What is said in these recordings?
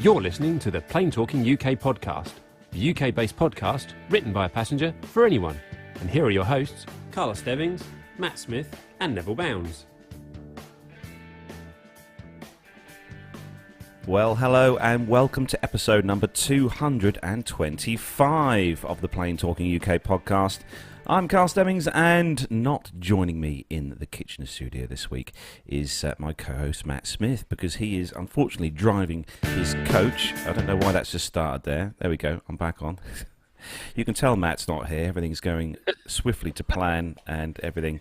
You're listening to the Plane Talking UK podcast, the UK-based podcast written by a passenger for anyone. And here are your hosts, Carlos Stebbings, Matt Smith and Neville Bounds. Well, hello and welcome to episode number 225 of the Plane Talking UK podcast. I'm Carl Stebbings, and not joining me in the Kitchener studio this week is my co-host Matt Smith, because he is unfortunately driving his coach. I don't know why that's just started there. There we go, I'm back on. You can tell Matt's not here. Everything's going swiftly to plan and everything.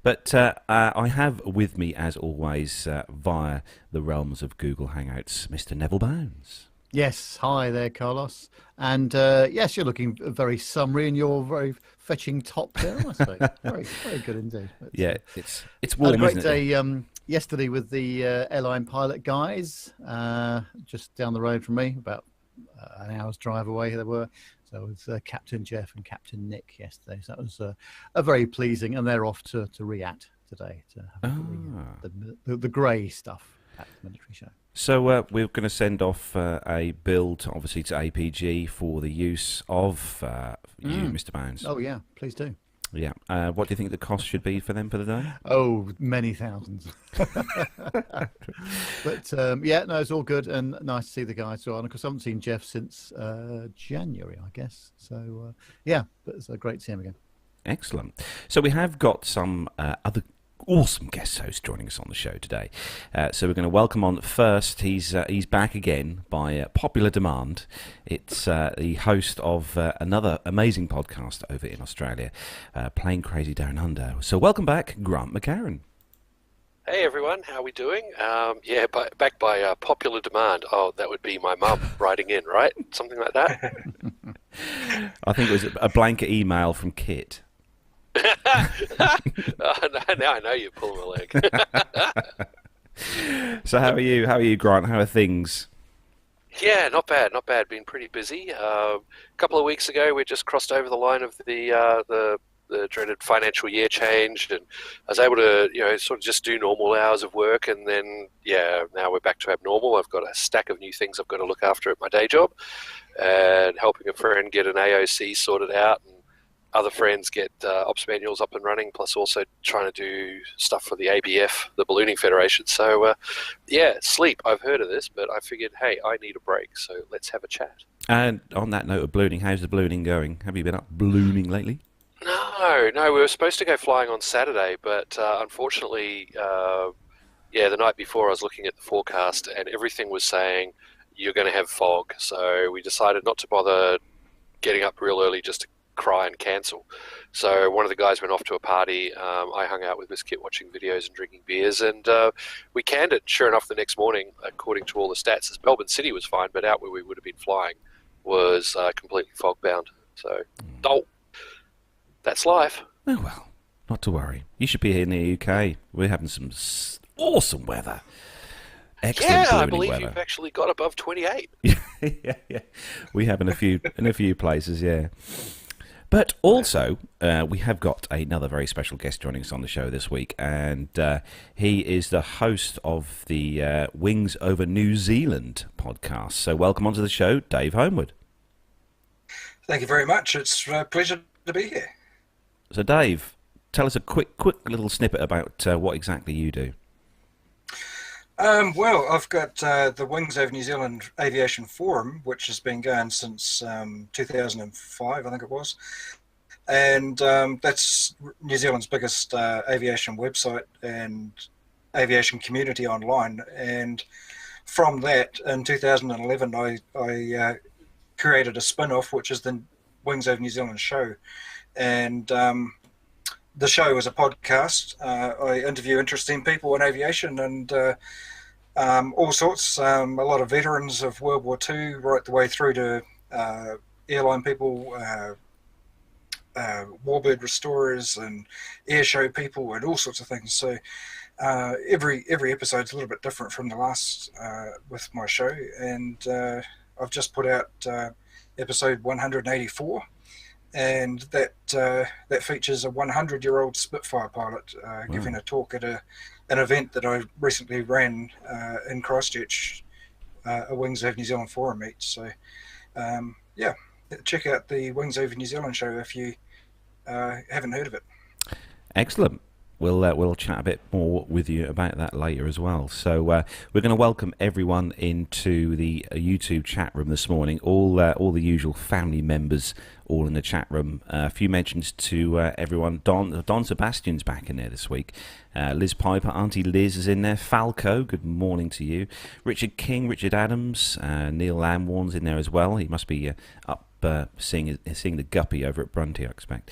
But I have with me, as always, via the realms of Google Hangouts, Mr. Neville Bounds. Yes, hi there, Carlos. And yes, you're looking very summery in your very fetching top there, I suppose. Very, very good indeed. But, yeah, it's warm, had a great isn't it? day yesterday with the airline pilot guys, just down the road from me, about an hour's drive away they were. So it was Captain Jeff and Captain Nick yesterday. So that was a very pleasing, and they're off to Riyadh today to have the grey stuff at the military show. So we're going to send off a build, obviously, to APG for the use of you, Mr. Bounds. Oh, yeah, please do. Yeah. What do you think the cost should be for them for the day? Oh, many thousands. But, yeah, no, it's all good and nice to see the guys. So, and of course, I haven't seen Jeff since January, I guess. So, yeah, but it's great to see him again. Excellent. So we have got some other awesome guest host joining us on the show today. So we're going to welcome on first. He's back again by popular demand. It's the host of another amazing podcast over in Australia, Plane Crazy Down Under. So welcome back, Grant McHerron. Hey everyone, how are we doing? Yeah, back by popular demand. Oh, that would be my mum writing in, right? Something like that. I think it was a blanket email from Kit. Now I know you're pulling a leg. So how are you, Grant? How are things? Yeah, not bad. Been pretty busy. A couple of weeks ago, we just crossed over the line of the dreaded financial year change, and I was able to, sort of just do normal hours of work, and then, now we're back to abnormal. I've got a stack of new things I've got to look after at my day job, and helping a friend get an AOC sorted out, and other friends get ops manuals up and running, plus also trying to do stuff for the ABF, the Ballooning Federation. So, sleep. I've heard of this, but I figured, hey, I need a break, so let's have a chat. And on that note of ballooning, how's the ballooning going? Have you been up ballooning lately? No, we were supposed to go flying on Saturday, but unfortunately, the night before I was looking at the forecast and everything was saying you're going to have fog. So we decided not to bother getting up real early just to cry and cancel. So one of the guys went off to a party. I hung out with Miss Kit watching videos and drinking beers, and we canned it. Sure enough, the next morning, according to all the stats, as Melbourne City was fine, but out where we would have been flying was completely fog bound. So, that's life. Oh well, not to worry. You should be here in the UK. We're having some awesome weather. Excellent I believe weather. You've actually got above 28. yeah. We have in a few places, yeah. But also, we have got another very special guest joining us on the show this week, and he is the host of the Wings Over New Zealand podcast. So welcome onto the show, Dave Homewood. Thank you very much. It's a pleasure to be here. So Dave, tell us a quick little snippet about what exactly you do. Well, I've got the Wings Over New Zealand Aviation Forum, which has been going since 2005, I think it was. And that's New Zealand's biggest aviation website and aviation community online. And from that, in 2011, I created a spin-off, which is the Wings Over New Zealand show. And the show is a podcast. I interview interesting people in aviation and all sorts, a lot of veterans of World War II, right the way through to airline people, warbird restorers and air show people and all sorts of things. So every episode's a little bit different from the last with my show. And I've just put out episode 184. And that features a 100-year-old Spitfire pilot giving a talk at an event that I recently ran in Christchurch a Wings Over New Zealand forum meet. So, yeah, check out the Wings Over New Zealand show if you haven't heard of it. Excellent. We'll chat a bit more with you about that later as well. So we're going to welcome everyone into the YouTube chat room this morning. All the usual family members all in the chat room. A few mentions to everyone. Don Sebastian's back in there this week. Liz Piper, Auntie Liz is in there. Falco, good morning to you. Richard King, Richard Adams, Neil Lamwarn's in there as well. He must be up seeing the guppy over at Brunty, I expect.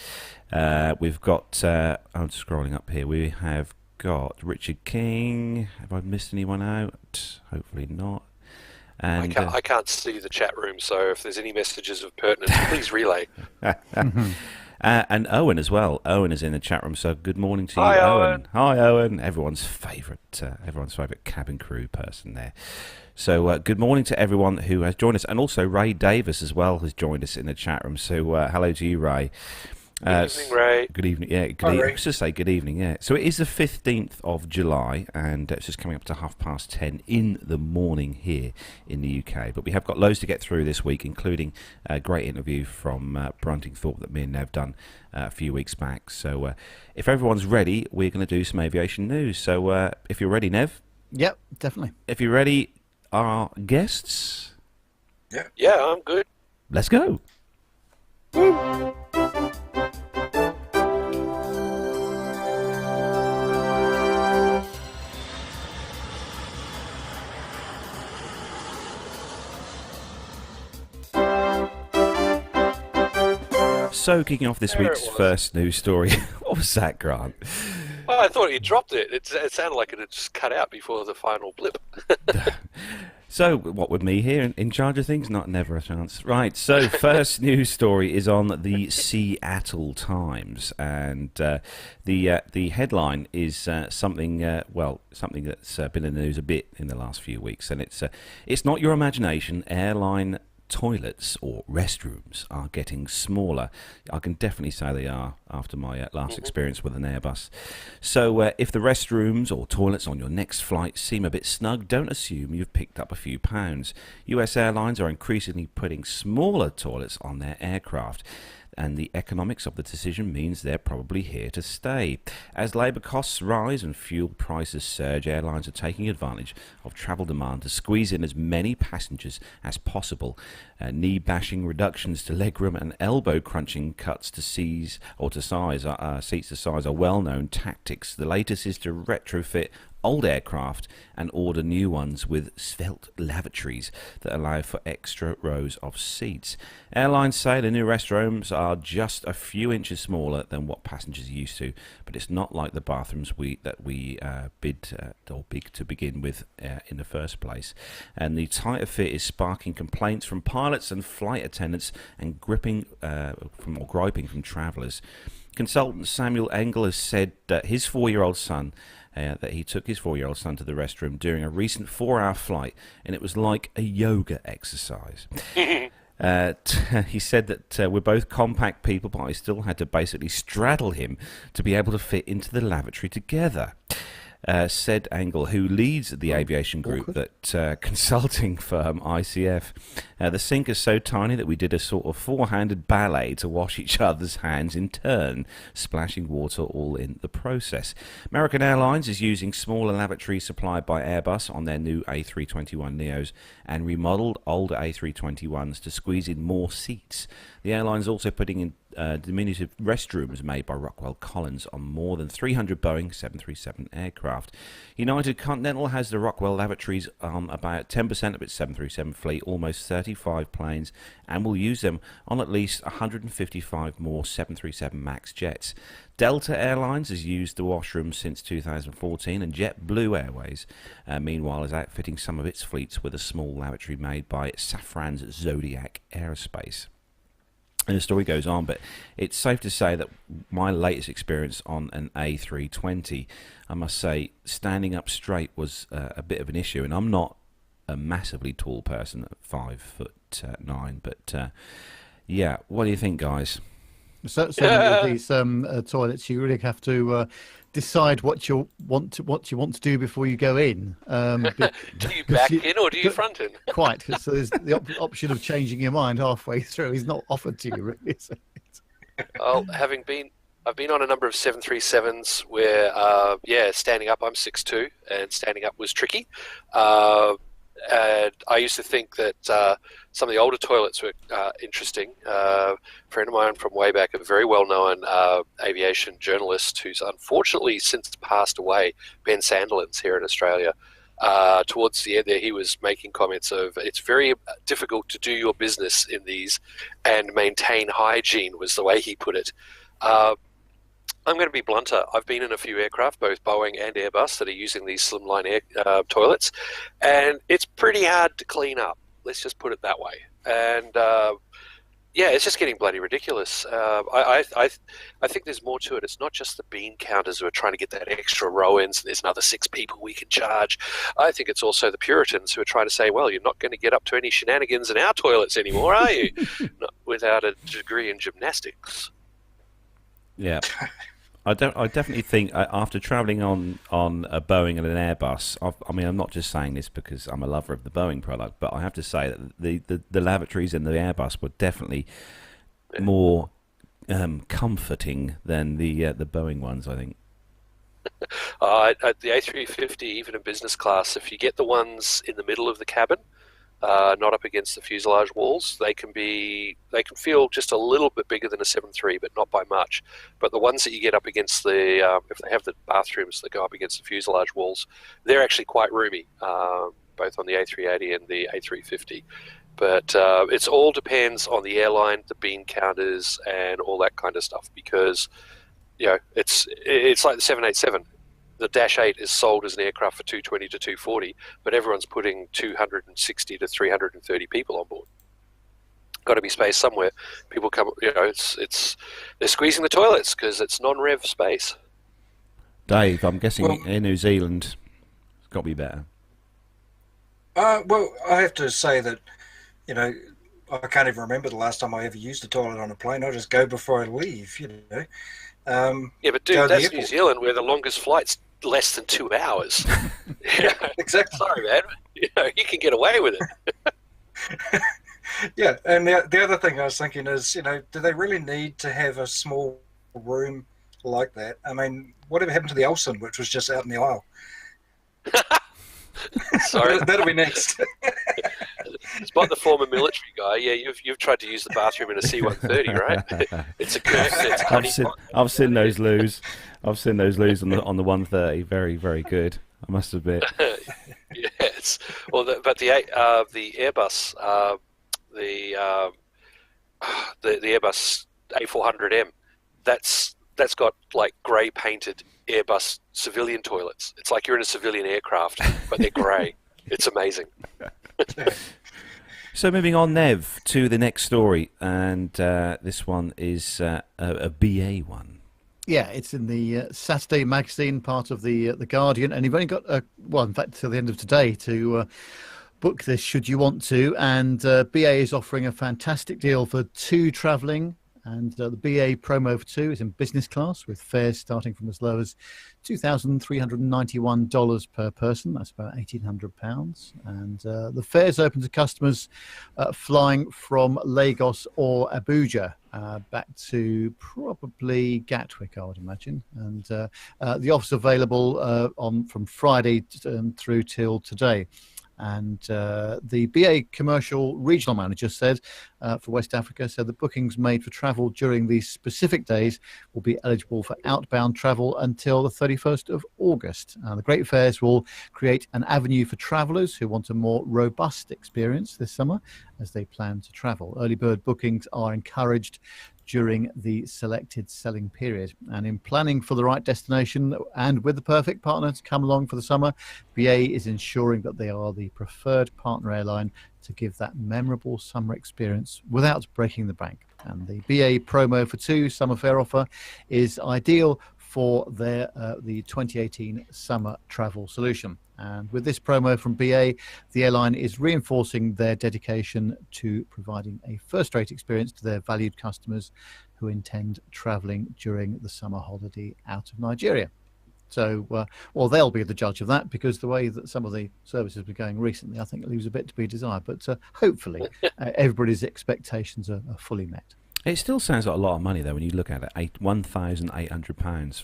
We've got, I'm scrolling up here, we have got Richard King. Have I missed anyone out? Hopefully not. And I can't see the chat room, so if there's any messages of pertinence, please relay. And Owen as well. Owen is in the chat room, so good morning to you, Hi, Owen. Hi, Owen. Everyone's favourite cabin crew person there. So good morning to everyone who has joined us, and also Ray Davis as well has joined us in the chat room. So hello to you, Ray. Good evening, Ray. Good evening. Yeah, let's just say good evening. Yeah. So it is the 15th of July, and it's just coming up to 10:30 in the morning here in the UK. But we have got loads to get through this week, including a great interview from Bruntingthorpe that me and Nev done a few weeks back. So if everyone's ready, we're going to do some aviation news. So if you're ready, Nev. Yep, definitely. If you're ready, our guests. Yeah, I'm good. Let's go. So, kicking off this week's first news story. What was that, Grant? Oh, I thought he dropped it. It sounded like it had just cut out before the final blip. So, what with me here in charge of things? Never a chance. Right, so first news story is on the Seattle Times, and the headline is something that's been in the news a bit in the last few weeks, and it's not your imagination. Airline toilets or restrooms are getting smaller. I can definitely say they are after my last experience with an Airbus. So if the restrooms or toilets on your next flight seem a bit snug, don't assume you've picked up a few pounds. US airlines are increasingly putting smaller toilets on their aircraft, and the economics of the decision means they're probably here to stay. As labour costs rise and fuel prices surge, airlines are taking advantage of travel demand to squeeze in as many passengers as possible. Knee-bashing reductions to legroom and elbow-crunching cuts to seats to size are well-known tactics. The latest is to retrofit old aircraft and order new ones with svelte lavatories that allow for extra rows of seats. Airlines say the new restrooms are just a few inches smaller than what passengers are used to, but it's not like the bathrooms we big to begin with in the first place. And the tighter fit is sparking complaints from pilots and flight attendants and griping from travellers. Consultant Samuel Engel has said that his 4-year-old son that he took his 4-year-old son to the restroom during a recent 4-hour flight, and it was like a yoga exercise. He said that we're both compact people, but I still had to basically straddle him to be able to fit into the lavatory together. Said Engel, who leads the aviation group that consulting firm ICF. The sink is so tiny that we did a sort of four-handed ballet to wash each other's hands in turn, splashing water all in the process. American Airlines is using smaller lavatories supplied by Airbus on their new A321neos and remodeled older A321s to squeeze in more seats. The airline's also putting in diminutive restrooms made by Rockwell Collins on more than 300 Boeing 737 aircraft. United Continental has the Rockwell lavatories on about 10% of its 737 fleet, almost 35 planes, and will use them on at least 155 more 737 MAX jets. Delta Airlines has used the washroom since 2014, and JetBlue Airways, meanwhile, is outfitting some of its fleets with a small lavatory made by Safran's Zodiac Aerospace. And the story goes on, but it's safe to say that my latest experience on an A320, I must say, standing up straight was a bit of an issue. And I'm not a massively tall person at 5'9", but what do you think, guys? Certainly with these toilets, you really have to decide what you want to do before you go in. Do you back in or do you front in? Quite. So there's the option of changing your mind halfway through. Is not offered to you, really. Well, I've been on a number of 737s where, standing up, I'm 6'2", and standing up was tricky. And I used to think that some of the older toilets were interesting. A friend of mine from way back, a very well-known aviation journalist who's unfortunately since passed away, Ben Sandilands here in Australia, towards the end there, he was making comments of it's very difficult to do your business in these and maintain hygiene, was the way he put it. I'm going to be blunter. I've been in a few aircraft, both Boeing and Airbus, that are using these slimline air toilets, and it's pretty hard to clean up. Let's just put it that way. And it's just getting bloody ridiculous. I think there's more to it. It's not just the bean counters who are trying to get that extra row in, so there's another 6 people we can charge. I think it's also the Puritans who are trying to say, well, you're not going to get up to any shenanigans in our toilets anymore, are you? Not without a degree in gymnastics. Yeah. I definitely think after travelling on a Boeing and an Airbus, I'm not just saying this because I'm a lover of the Boeing product, but I have to say that the lavatories in the Airbus were definitely more comforting than the Boeing ones, I think. At the A350, even in business class, if you get the ones in the middle of the cabin, not up against the fuselage walls, they can feel just a little bit bigger than a 7.3, but not by much. But the ones that you get up against if they have the bathrooms that go up against the fuselage walls, they're actually quite roomy, both on the A380 and the A350. But it all depends on the airline, the bean counters, and all that kind of stuff. Because it's like the 787. The Dash 8 is sold as an aircraft for 220 to 240, but everyone's putting 260 to 330 people on board. Got to be space somewhere. People come, they're squeezing the toilets because it's non-rev space. Dave, I'm guessing in New Zealand, it's got to be better. Well, I have to say that, I can't even remember the last time I ever used a toilet on a plane. I just go before I leave, but dude, that's New Zealand where the longest flight's less than 2 hours. Exactly. Sorry, man. You can get away with it. Yeah, and the other thing I was thinking is, do they really need to have a small room like that? I mean, whatever happened to the Elson, which was just out in the aisle? Sorry. That'll be next. Spot the former military guy. Yeah, you've tried to use the bathroom in a C-130, right? It's a curse. I've seen those loos. I've seen those loos on the 130. Very, very good, I must admit. Yes. Well, but the Airbus, the Airbus A400M, that's got like grey painted Airbus civilian toilets. It's like you're in a civilian aircraft, but they're grey. It's amazing. So moving on, Nev, to the next story, and this one is a BA one. Yeah, it's in the Saturday magazine, part of the Guardian, and you've only got in fact, till the end of today to book this, should you want to. And BA is offering a fantastic deal for two travelling. And the BA promo for two is in business class with fares starting from as low as $2,391 per person. That's about £1,800. And the fares open to customers flying from Lagos or Abuja back to probably Gatwick, I would imagine. And the offer's available from Friday through till today. And the BA commercial regional manager said for West Africa, said the bookings made for travel during these specific days will be eligible for outbound travel until the 31st of August. The Great Fairs will create an avenue for travellers who want a more robust experience this summer as they plan to travel. Early bird bookings are encouraged during the selected selling period. And in planning for the right destination and with the perfect partner to come along for the summer, BA is ensuring that they are the preferred partner airline to give that memorable summer experience without breaking the bank. And the BA promo for two summer fare offer is ideal for their the 2018 summer travel solution. And with this promo from BA, the airline is reinforcing their dedication to providing a first-rate experience to their valued customers who intend travelling during the summer holiday out of Nigeria. So, well, they'll be the judge of that, because the way that some of the services were going recently, I think it leaves a bit to be desired. But hopefully, everybody's expectations are fully met. It still sounds like a lot of money, though, when you look at it. £1,800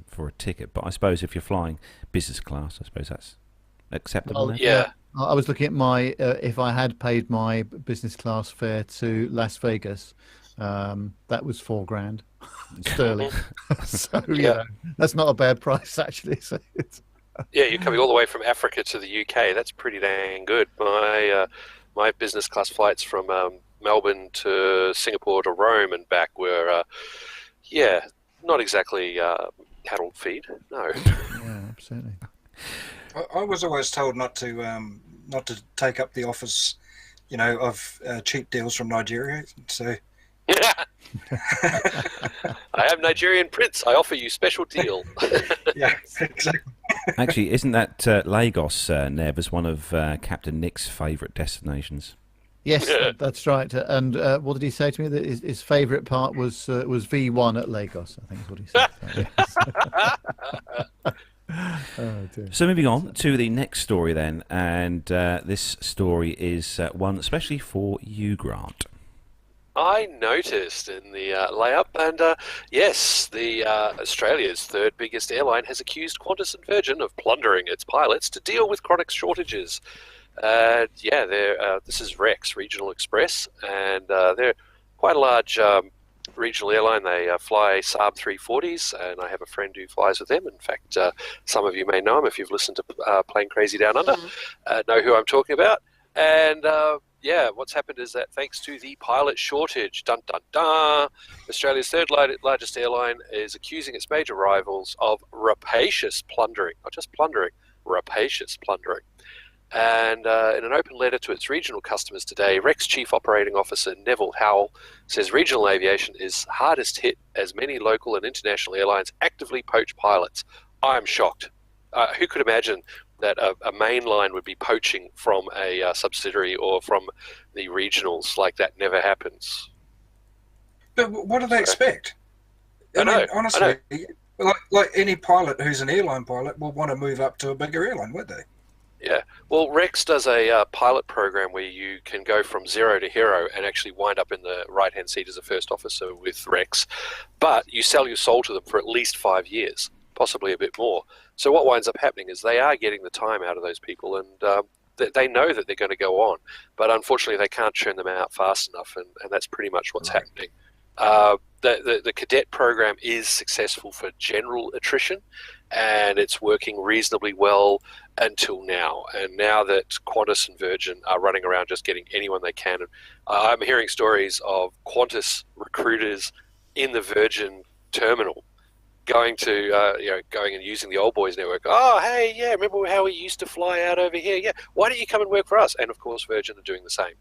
for a ticket. But I suppose if you're flying business class, I suppose that's acceptable. Well, Yeah. I was looking at my if I had paid my business class fare to Las Vegas, that was £4,000 sterling. So Yeah. that's not a bad price, actually. So Yeah, you're coming all the way from Africa to the UK. That's pretty dang good. My business class flights from Melbourne to Singapore to Rome and back were, not exactly cattle feed. No. yeah, absolutely. I was always told not to take up the offers, of cheap deals from Nigeria. So I am Nigerian Prince. I offer you special deal. yeah, exactly. Actually, isn't that Lagos, Nev, as one of Captain Nick's favourite destinations? Yes, that's right. And what did he say to me? That his favourite part was V1 at Lagos, I think is what he said. Oh, dear. So moving on to the next story then, and this story is one especially for you, Grant. I noticed in the layup, and yes, the Australia's third biggest airline has accused Qantas and Virgin of plundering its pilots to deal with chronic shortages. This is Rex Regional Express, and they're quite a large regional airline. They fly Saab 340s, and I have a friend who flies with them. In fact, some of you may know him if you've listened to Plane Crazy Down Under, know who I'm talking about. And what's happened is that thanks to the pilot shortage, dun dun dun, Australia's third largest airline is accusing its major rivals of rapacious plundering, not just plundering, rapacious plundering. And in an open letter to its regional customers today, Rex Chief Operating Officer Neville Howell says regional aviation is hardest hit as many local and international airlines actively poach pilots. I'm shocked. Who could imagine that a main line would be poaching from a subsidiary or from the regionals? Like, that never happens. But what do they expect? I know, honestly, like any pilot who's an airline pilot will want to move up to a bigger airline, would they? Yeah. Well, Rex does a pilot program where you can go from zero to hero and actually wind up in the right-hand seat as a first officer with Rex. But you sell your soul to them for at least 5 years, possibly a bit more. So what winds up happening is they are getting the time out of those people, and they know that they're going to go on. But unfortunately, they can't churn them out fast enough, and that's pretty much what's happening. The cadet program is successful for general attrition, and it's working reasonably well until now. And now that Qantas and Virgin are running around just getting anyone they can, I'm hearing stories of Qantas recruiters in the Virgin terminal going and using the old boys network. Oh, hey, yeah, remember how we used to fly out over here? Yeah, why don't you come and work for us? And of course, Virgin are doing the same,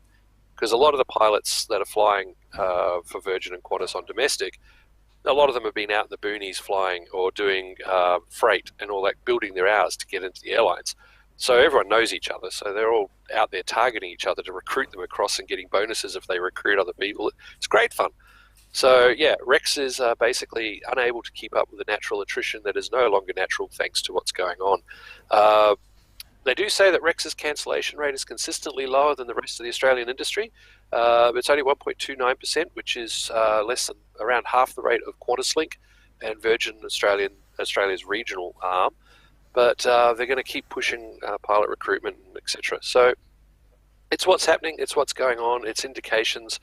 because a lot of the pilots that are flying for Virgin and Qantas on domestic, a lot of them have been out in the boonies flying or doing freight and all that, building their hours to get into the airlines. So everyone knows each other. So they're all out there targeting each other to recruit them across and getting bonuses if they recruit other people. It's great fun. So yeah, Rex is basically unable to keep up with the natural attrition that is no longer natural thanks to what's going on. They do say that Rex's cancellation rate is consistently lower than the rest of the Australian industry. It's only 1.29%, which is less than around half the rate of QantasLink and Virgin Australia's regional arm. But they're going to keep pushing pilot recruitment, etc. So it's what's happening. It's what's going on. It's indications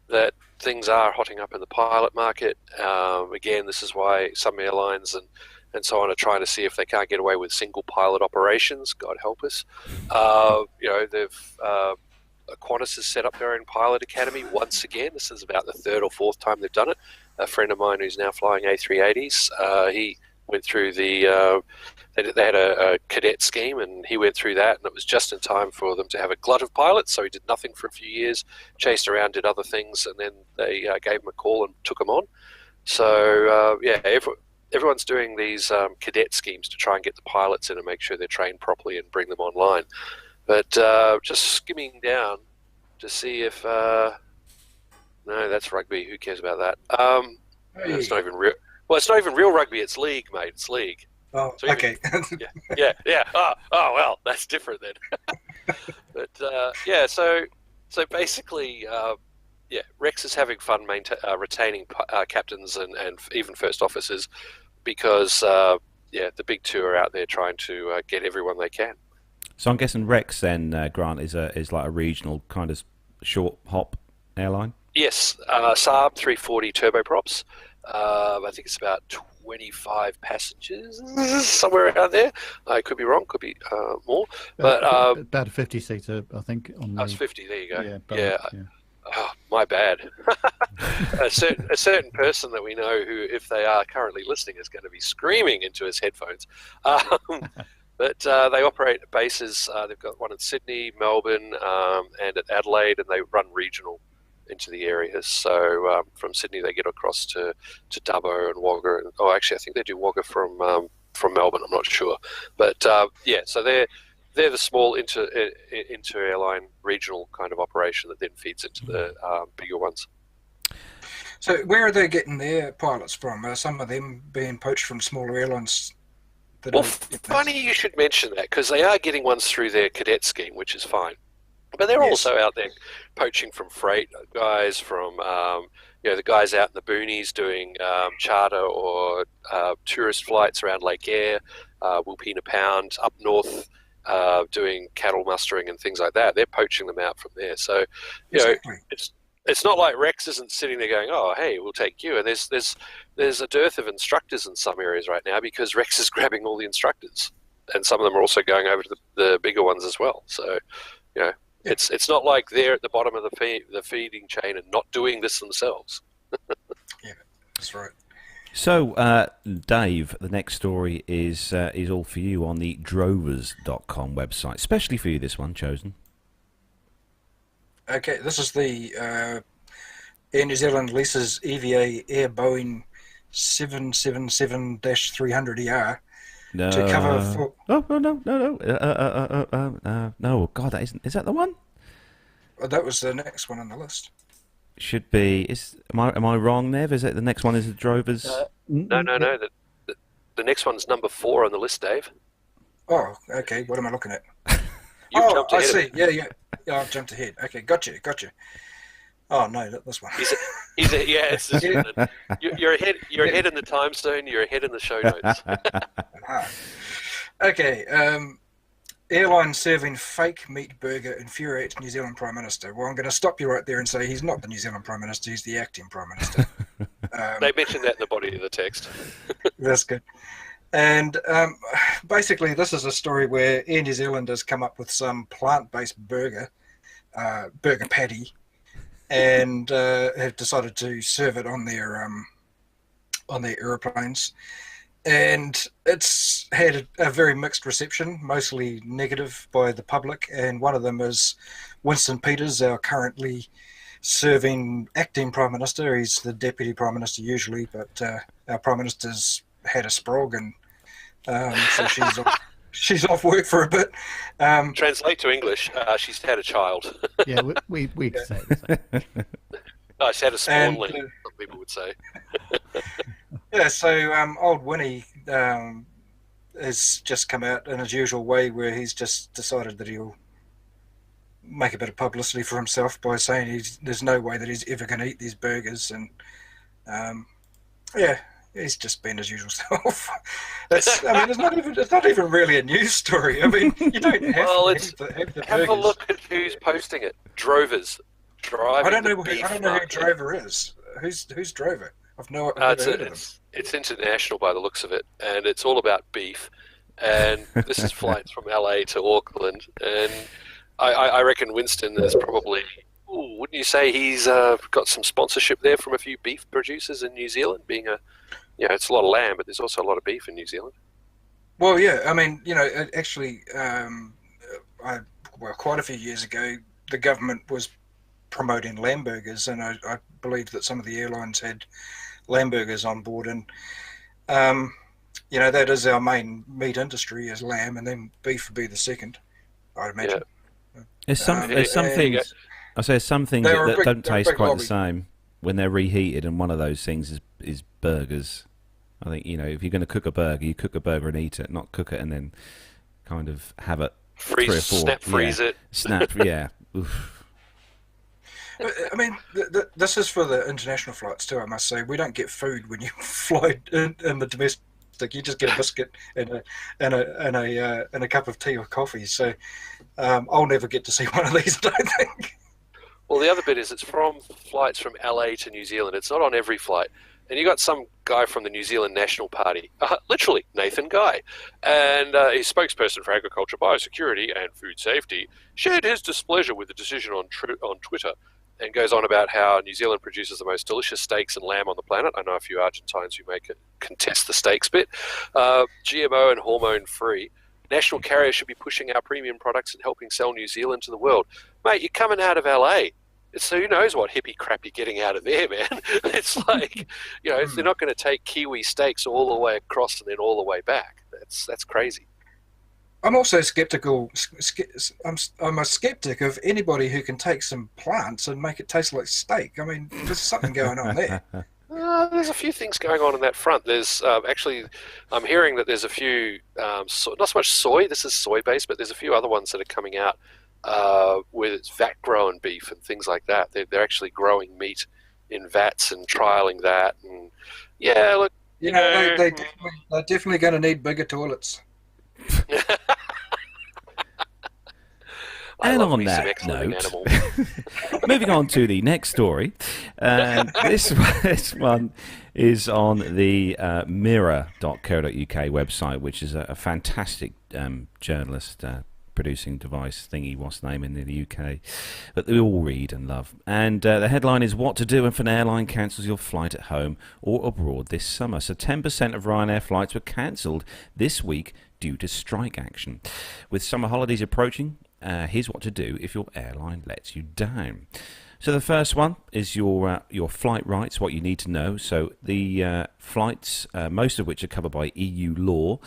that things are hotting up in the pilot market. Again, this is why some airlines and so on are trying to see if they can't get away with single pilot operations. God help us. Qantas has set up their own pilot academy once again. This is about the third or fourth time they've done it. A friend of mine who's now flying A380s, he went through they had a cadet scheme, and he went through that, and it was just in time for them to have a glut of pilots. So he did nothing for a few years, chased around, did other things, and then they gave him a call and took him on. So everyone's doing these cadet schemes to try and get the pilots in and make sure they're trained properly and bring them online. But just skimming down to see if no, that's rugby. Who cares about that? It's not even real. Well, it's not even real rugby. It's league, mate. It's league. Oh, So even- okay. yeah. Oh, well, that's different then. But so basically, Rex is having fun retaining captains and even first officers because the big two are out there trying to get everyone they can. So I'm guessing Rex then, Grant, is like a regional kind of short hop airline. Yes, Saab 340 turboprops. I think it's about 25 passengers, somewhere around there. I could be wrong, could be more. But about a 50-seater, I think. On that's 50. There you go. Yeah. Oh, my bad. a certain person that we know who, if they are currently listening, is going to be screaming into his headphones. But they operate at bases. They've got one in Sydney, Melbourne, and at Adelaide, and they run regional into the areas. So from Sydney, they get across to Dubbo and Wagga. Actually, I think they do Wagga from Melbourne. I'm not sure, but so they're the small inter-airline regional kind of operation that then feeds into the bigger ones. So where are they getting their pilots from? Are some of them being poached from smaller airlines? Well, funny you should mention that, because they are getting ones through their cadet scheme, which is fine. But they're also out there poaching from freight guys, from the guys out in the boonies doing charter or tourist flights around Lake Eyre, Wilpena Pound, up north doing cattle mustering and things like that. They're poaching them out from there. So, it's not like Rex isn't sitting there going, "Oh, hey, we'll take you." And there's a dearth of instructors in some areas right now because Rex is grabbing all the instructors, and some of them are also going over to the bigger ones as well. So, it's not like they're at the bottom of the feeding chain and not doing this themselves. Yeah, that's right. So, Dave, the next story is all for you on the drovers.com website. Especially for you, this one chosen. Okay, this is the Air New Zealand leases EVA Air Boeing 777-300ER to cover for... No, God, that isn't... Is that the one? Well, that was the next one on the list. Should be... Am I wrong, Nev? Is it the next one is the Drovers? No. The next one's number 4 on the list, Dave. Oh, okay. What am I looking at? Jumped I ahead see. Yeah, I've jumped ahead. Okay, gotcha. Oh no, this one. You're ahead. You're ahead in the time zone. You're ahead in the show notes. Okay. Airline serving fake meat burger infuriates New Zealand Prime Minister. Well, I'm going to stop you right there and say he's not the New Zealand Prime Minister. He's the acting Prime Minister. They mentioned that in the body of the text. That's good. And basically, this is a story where Air New Zealand has come up with some plant-based burger patty, and have decided to serve it on their aeroplanes. And it's had a very mixed reception, mostly negative by the public. And one of them is Winston Peters, our currently serving acting Prime Minister. He's the Deputy Prime Minister usually, but our Prime Minister's had a sprog, and so she's off work for a bit. Translate to English, she's had a child. Yeah, we can say the same. No, she's had a spawnling, some people would say. Yeah, so old Winnie has just come out in his usual way, where he's just decided that he'll make a bit of publicity for himself by saying there's no way that he's ever going to eat these burgers, and he's just been his usual self. It's not even really a news story. I mean, you don't have to have the have burgers. a look at who's posting it. Drovers. I don't know who Drover is. Who's Drover? I've never heard of them. It's international by the looks of it, and it's all about beef. And this is flights from LA to Auckland, and I reckon Winston is probably. Ooh, wouldn't you say he's got some sponsorship there from a few beef producers in New Zealand? Being it's a lot of lamb, but there's also a lot of beef in New Zealand. Well, yeah, I mean, actually, quite a few years ago, the government was promoting lamb burgers, and I believe that some of the airlines had lamb burgers on board, and that is our main meat industry, is lamb, and then beef would be the second, I'd imagine. Yeah. There's some things. I say some things that don't taste quite the same when they're reheated, and one of those things is burgers. I think, if you're going to cook a burger, you cook a burger and eat it, not cook it and then kind of have it Freeze, 3 or 4. snap, freeze it. Snap, yeah. Oof. I mean, this is for the international flights too. I must say, we don't get food when you fly in the domestic. You just get a biscuit and a cup of tea or coffee. So I'll never get to see one of these, I don't think. Well, the other bit is it's from flights from LA to New Zealand. It's not on every flight. And you got some guy from the New Zealand National Party, literally Nathan Guy, and his spokesperson for agriculture, biosecurity, and food safety, shared his displeasure with the decision on Twitter, and goes on about how New Zealand produces the most delicious steaks and lamb on the planet. I know a few Argentines who contest the steaks bit. GMO and hormone-free. National carriers should be pushing our premium products and helping sell New Zealand to the world. Mate, you're coming out of LA. So who knows what hippie crap you're getting out of there, man? It's like, they're not going to take Kiwi steaks all the way across and then all the way back. That's crazy. I'm also skeptical. I'm a skeptic of anybody who can take some plants and make it taste like steak. I mean, there's something going on there. There's a few things going on in that front. There's actually, I'm hearing that there's a few, not so much soy, this is soy-based, but there's a few other ones that are coming out with vat-grown beef and things like that. They're actually growing meat in vats and trialing that. And yeah, look, they're definitely going to need bigger toilets. And on that note, moving on to the next story. This one is on the mirror.co.uk website, which is a fantastic journalist producing device thingy, what's name in the UK, that we all read and love. And the headline is what to do if an airline cancels your flight at home or abroad this summer. So 10% of Ryanair flights were cancelled this week due to strike action. With summer holidays approaching, here's what to do if your airline lets you down. So the first one is your flight rights, what you need to know. So the flights, most of which are covered by EU law,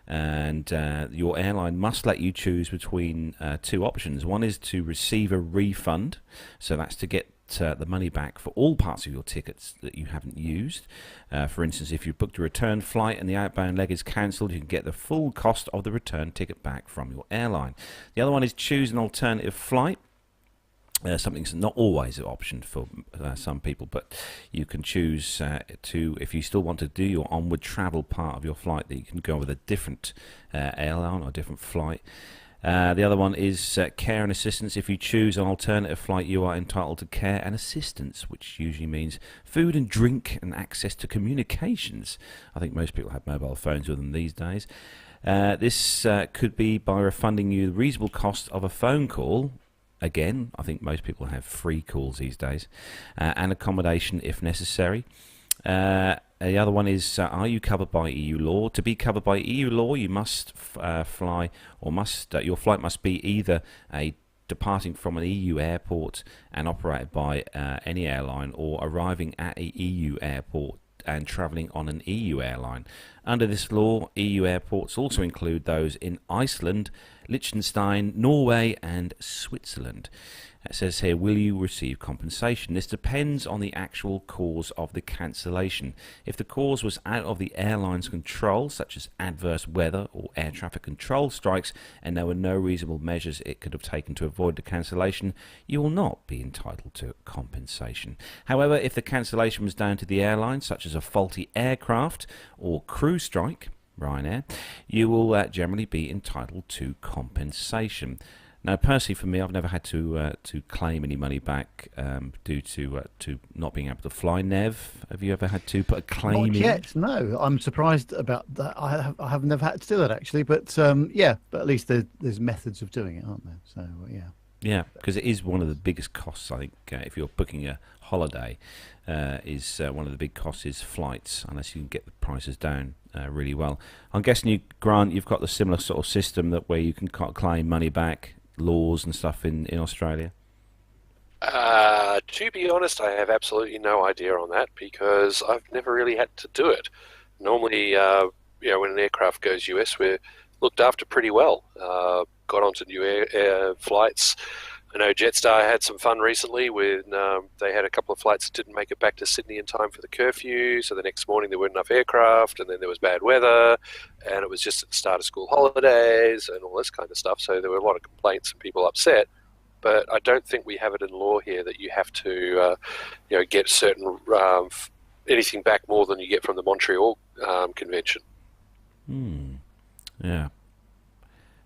and your airline must let you choose between 2 options. One is to receive a refund, so that's to get the money back for all parts of your tickets that you haven't used. For instance, if you booked a return flight and the outbound leg is cancelled, you can get the full cost of the return ticket back from your airline. The other one is choose an alternative flight. Something's not always an option for some people, but you can choose if you still want to do your onward travel part of your flight, that you can go with a different airline or a different flight. The other one is care and assistance. If you choose an alternative flight, you are entitled to care and assistance, which usually means food and drink and access to communications. I think most people have mobile phones with them these days. This could be by refunding you the reasonable cost of a phone call. Again, I think most people have free calls these days, and accommodation if necessary. The other one is, are you covered by EU law? To be covered by EU law, you must fly, or your flight must be either departing from an EU airport and operated by any airline, or arriving at a EU airport and travelling on an EU airline. Under this law, EU airports also include those in Iceland, Liechtenstein, Norway and Switzerland. It says here, will you receive compensation? This depends on the actual cause of the cancellation. If the cause was out of the airline's control, such as adverse weather or air traffic control strikes, and there were no reasonable measures it could have taken to avoid the cancellation, you will not be entitled to compensation. However, if the cancellation was down to the airline, such as a faulty aircraft or crew strike, Ryanair, you will generally be entitled to compensation. Now, personally, for me, I've never had to claim any money back due to not being able to fly. Nev, have you ever had to put a claim in? Not yet, no. I'm surprised about that. I have never had to do that, actually. But, yeah, but at least there's methods of doing it, aren't there? So, yeah. Yeah, because it is one of the biggest costs, I think, if you're booking a holiday, is one of the big costs is flights, unless you can get the prices down really well. I'm guessing, Grant, you've got the similar sort of system that where you can claim money back, laws and stuff in Australia? To be honest, I have absolutely no idea on that because I've never really had to do it. Normally, when an aircraft goes US, we're looked after pretty well. Got onto new air flights. I know Jetstar had some fun recently when they had a couple of flights that didn't make it back to Sydney in time for the curfew. So the next morning there weren't enough aircraft, and then there was bad weather, and it was just at the start of school holidays and all this kind of stuff. So there were a lot of complaints and people upset. But I don't think we have it in law here that you have to, get certain anything back more than you get from the Montreal Convention. Yeah.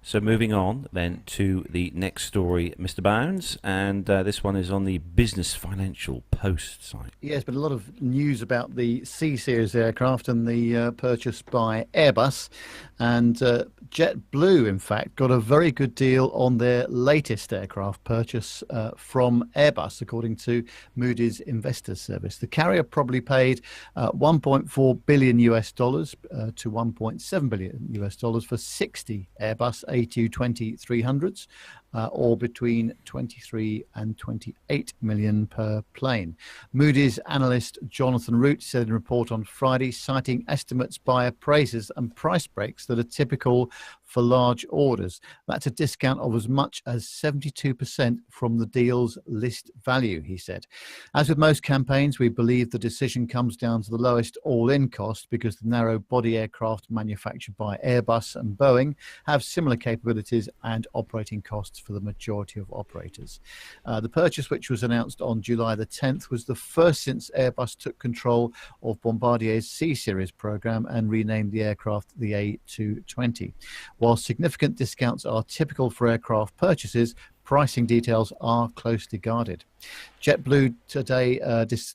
So moving on then to the next story, Mr. Bounds, and this one is on the Business Financial Post site. Yes, but a lot of news about the C-Series aircraft and the purchase by Airbus. And JetBlue, in fact, got a very good deal on their latest aircraft purchase from Airbus, according to Moody's Investors Service. The carrier probably paid $1.4 billion US dollars to $1.7 billion US dollars for 60 Airbus A220-300s, or between 23 and 28 million per plane. Moody's analyst Jonathan Root said in a report on Friday, citing estimates by appraisers and price breaks that are typical for large orders. That's a discount of as much as 72% from the deal's list value, he said. As with most campaigns, we believe the decision comes down to the lowest all-in cost because the narrow-body aircraft manufactured by Airbus and Boeing have similar capabilities and operating costs for the majority of operators. The purchase, which was announced on July the 10th, was the first since Airbus took control of Bombardier's C-Series program and renamed the aircraft the A220. While significant discounts are typical for aircraft purchases, pricing details are closely guarded. JetBlue today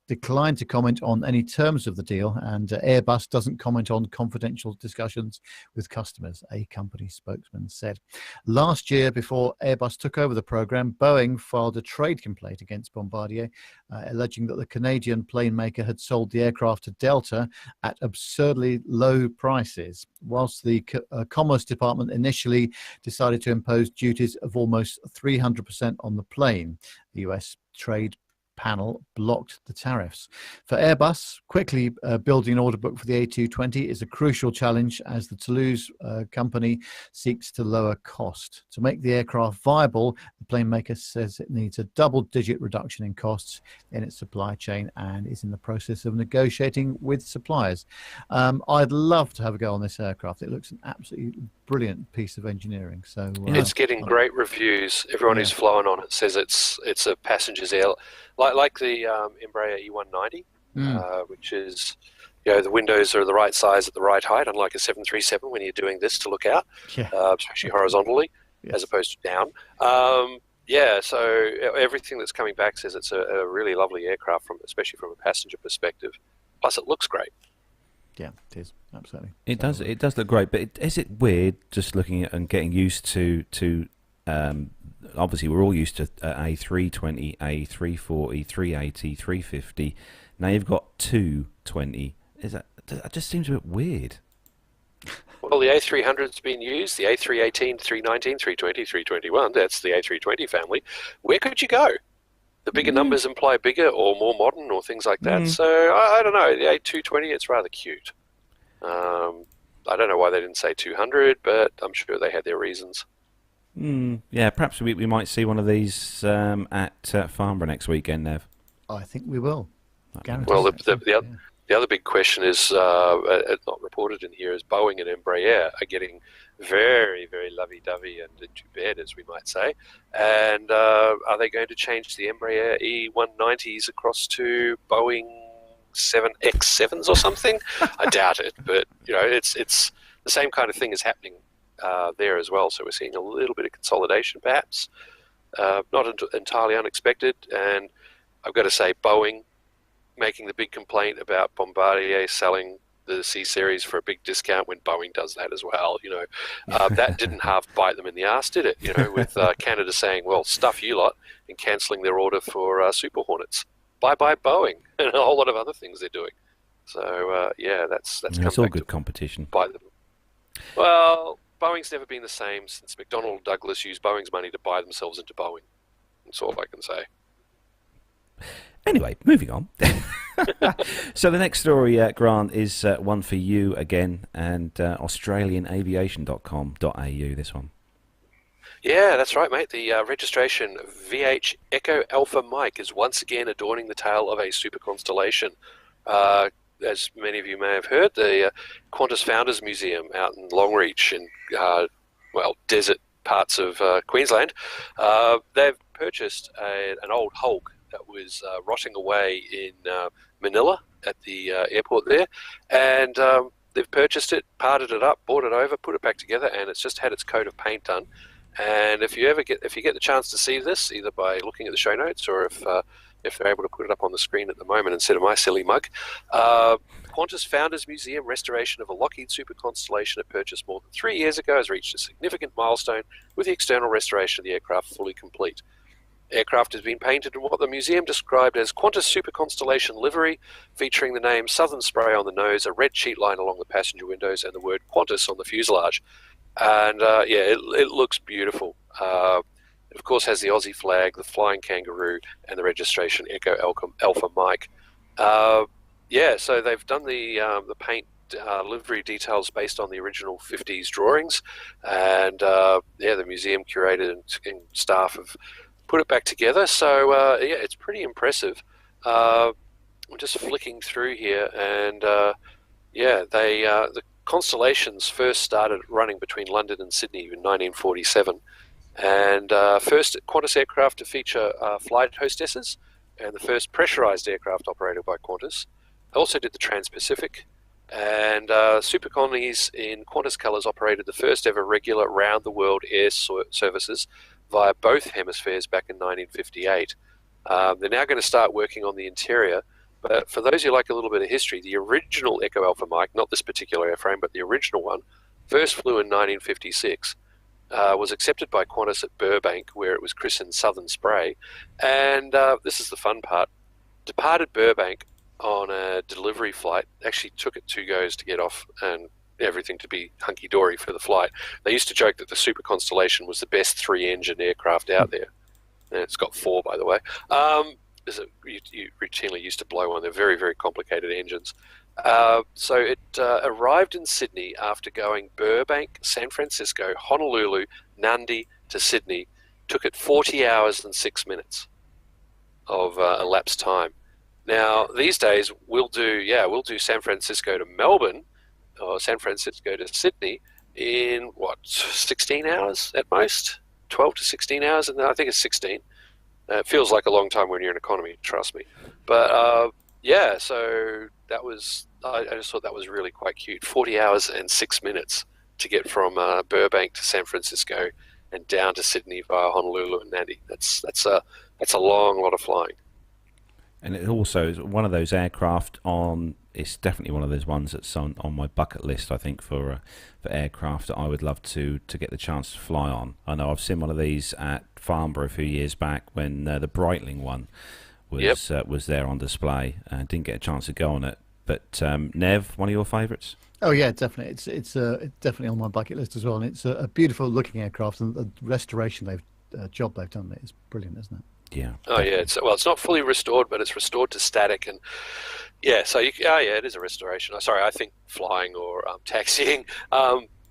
declined to comment on any terms of the deal, and Airbus doesn't comment on confidential discussions with customers, a company spokesman said. Last year, before Airbus took over the program, Boeing filed a trade complaint against Bombardier, alleging that the Canadian plane maker had sold the aircraft to Delta at absurdly low prices. Whilst the Commerce Department initially decided to impose duties of almost 300% on the plane, the US trade panel blocked the tariffs. For Airbus, quickly building an order book for the A220 is a crucial challenge as the Toulouse company seeks to lower cost. To make the aircraft viable, the plane maker says it needs a double-digit reduction in costs in its supply chain and is in the process of negotiating with suppliers. I'd love to have a go on this aircraft. It looks an absolutely brilliant piece of engineering. So it's getting great reviews. Everyone who's flown on it says it's a passenger's air, like the Embraer E190, which is, the windows are the right size at the right height, unlike a 737 when you're doing this to look out, especially horizontally, as opposed to down. So everything that's coming back says it's a really lovely aircraft, especially from a passenger perspective. Plus, it looks great. Yeah, it is, absolutely. It does look great, but is it weird just looking at and getting used to obviously we're all used to A320, A340, 380, 350. Now you've got 220. That just seems a bit weird. Well, the A300's been used, the A318, 319, 320, 321, that's the A320 family. Where could you go? The bigger numbers imply bigger or more modern or things like that. So I don't know. The A220, it's rather cute. I don't know why they didn't say 200, but I'm sure they had their reasons. Yeah, perhaps we might see one of these at Farnborough next weekend, Nev. I think we will. Well, the other big question is, not reported in here, is Boeing and Embraer are getting very, very lovey-dovey and into bed, as we might say. And are they going to change the Embraer E190s across to Boeing 7X7s or something? I doubt it, but it's the same kind of thing is happening there as well. So we're seeing a little bit of consolidation, perhaps, not entirely unexpected. And I've got to say, Boeing making the big complaint about Bombardier selling the C-Series for a big discount when Boeing does that as well. That didn't half bite them in the ass, did it? With Canada saying, well, stuff you lot, and cancelling their order for Super Hornets. Bye-bye Boeing, and a whole lot of other things they're doing. So, that's it's all good competition. Bite them. Well, Boeing's never been the same since McDonnell Douglas used Boeing's money to buy themselves into Boeing. That's all I can say. Anyway, moving on. So the next story, Grant, is one for you again, and AustralianAviation.com.au, this one. Yeah, that's right, mate. The registration VH Echo Alpha Mike is once again adorning the tail of a super constellation. As many of you may have heard, the Qantas Founders Museum out in Longreach in, desert parts of Queensland, they've purchased an old Hulk that was rotting away in Manila at the airport there, and they've purchased it, parted it up, bought it over, put it back together, and it's just had its coat of paint done. And if you get the chance to see this, either by looking at the show notes or if they're able to put it up on the screen at the moment instead of my silly mug, Qantas Founders Museum restoration of a Lockheed Super Constellation it purchased more than 3 years ago has reached a significant milestone with the external restoration of the aircraft fully complete. Aircraft has been painted in what the museum described as Qantas Super Constellation livery, featuring the name Southern Spray on the nose, a red sheet line along the passenger windows, and the word Qantas on the fuselage. And it looks beautiful. It of course has the Aussie flag, the flying kangaroo, and the registration Echo Alpha Mike. So they've done the paint livery details based on the original 50s drawings, and the museum curator and staff have put it back together. So it's pretty impressive. I'm just flicking through here, and the Constellations first started running between London and Sydney in 1947, and first Qantas aircraft to feature flight hostesses, and the first pressurised aircraft operated by Qantas. They also did the Trans-Pacific, and Super Connies in Qantas colours operated the first ever regular round-the-world air services via both hemispheres back in 1958. They're now going to start working on the interior. But for those who like a little bit of history, the original Echo Alpha Mike, not this particular airframe, but the original one, first flew in 1956, was accepted by Qantas at Burbank, where it was christened Southern Spray. And this is the fun part. Departed Burbank on a delivery flight, actually took it 2 goes to get off and everything to be hunky-dory for the flight. They used to joke that the Super Constellation was the best 3-engine aircraft out there. And it's got 4, by the way. You routinely used to blow on. They're very, very complicated engines. So it arrived in Sydney after going Burbank, San Francisco, Honolulu, Nadi to Sydney. Took it 40 hours and 6 minutes of elapsed time. Now, these days, we'll do San Francisco to Melbourne or San Francisco to Sydney in, 16 hours at most? 12 to 16 hours? And I think it's 16. It feels like a long time when you're in economy, trust me. But so that was, I just thought that was really quite cute. 40 hours and 6 minutes to get from Burbank to San Francisco and down to Sydney via Honolulu and Nadi. That's a long lot of flying. And it also is one of those aircraft it's definitely one of those ones that's on my bucket list, I think, for aircraft that I would love to get the chance to fly on. I know I've seen one of these at Farnborough a few years back when the Breitling one was there on display, and didn't get a chance to go on it. But Nev, one of your favourites? Oh yeah, definitely. It's definitely on my bucket list as well, and it's a beautiful looking aircraft, and the restoration job they've done is brilliant, isn't it? Yeah. Oh yeah. It's not fully restored, but it's restored to static, and yeah. So it is a restoration. Sorry, I think flying or taxiing.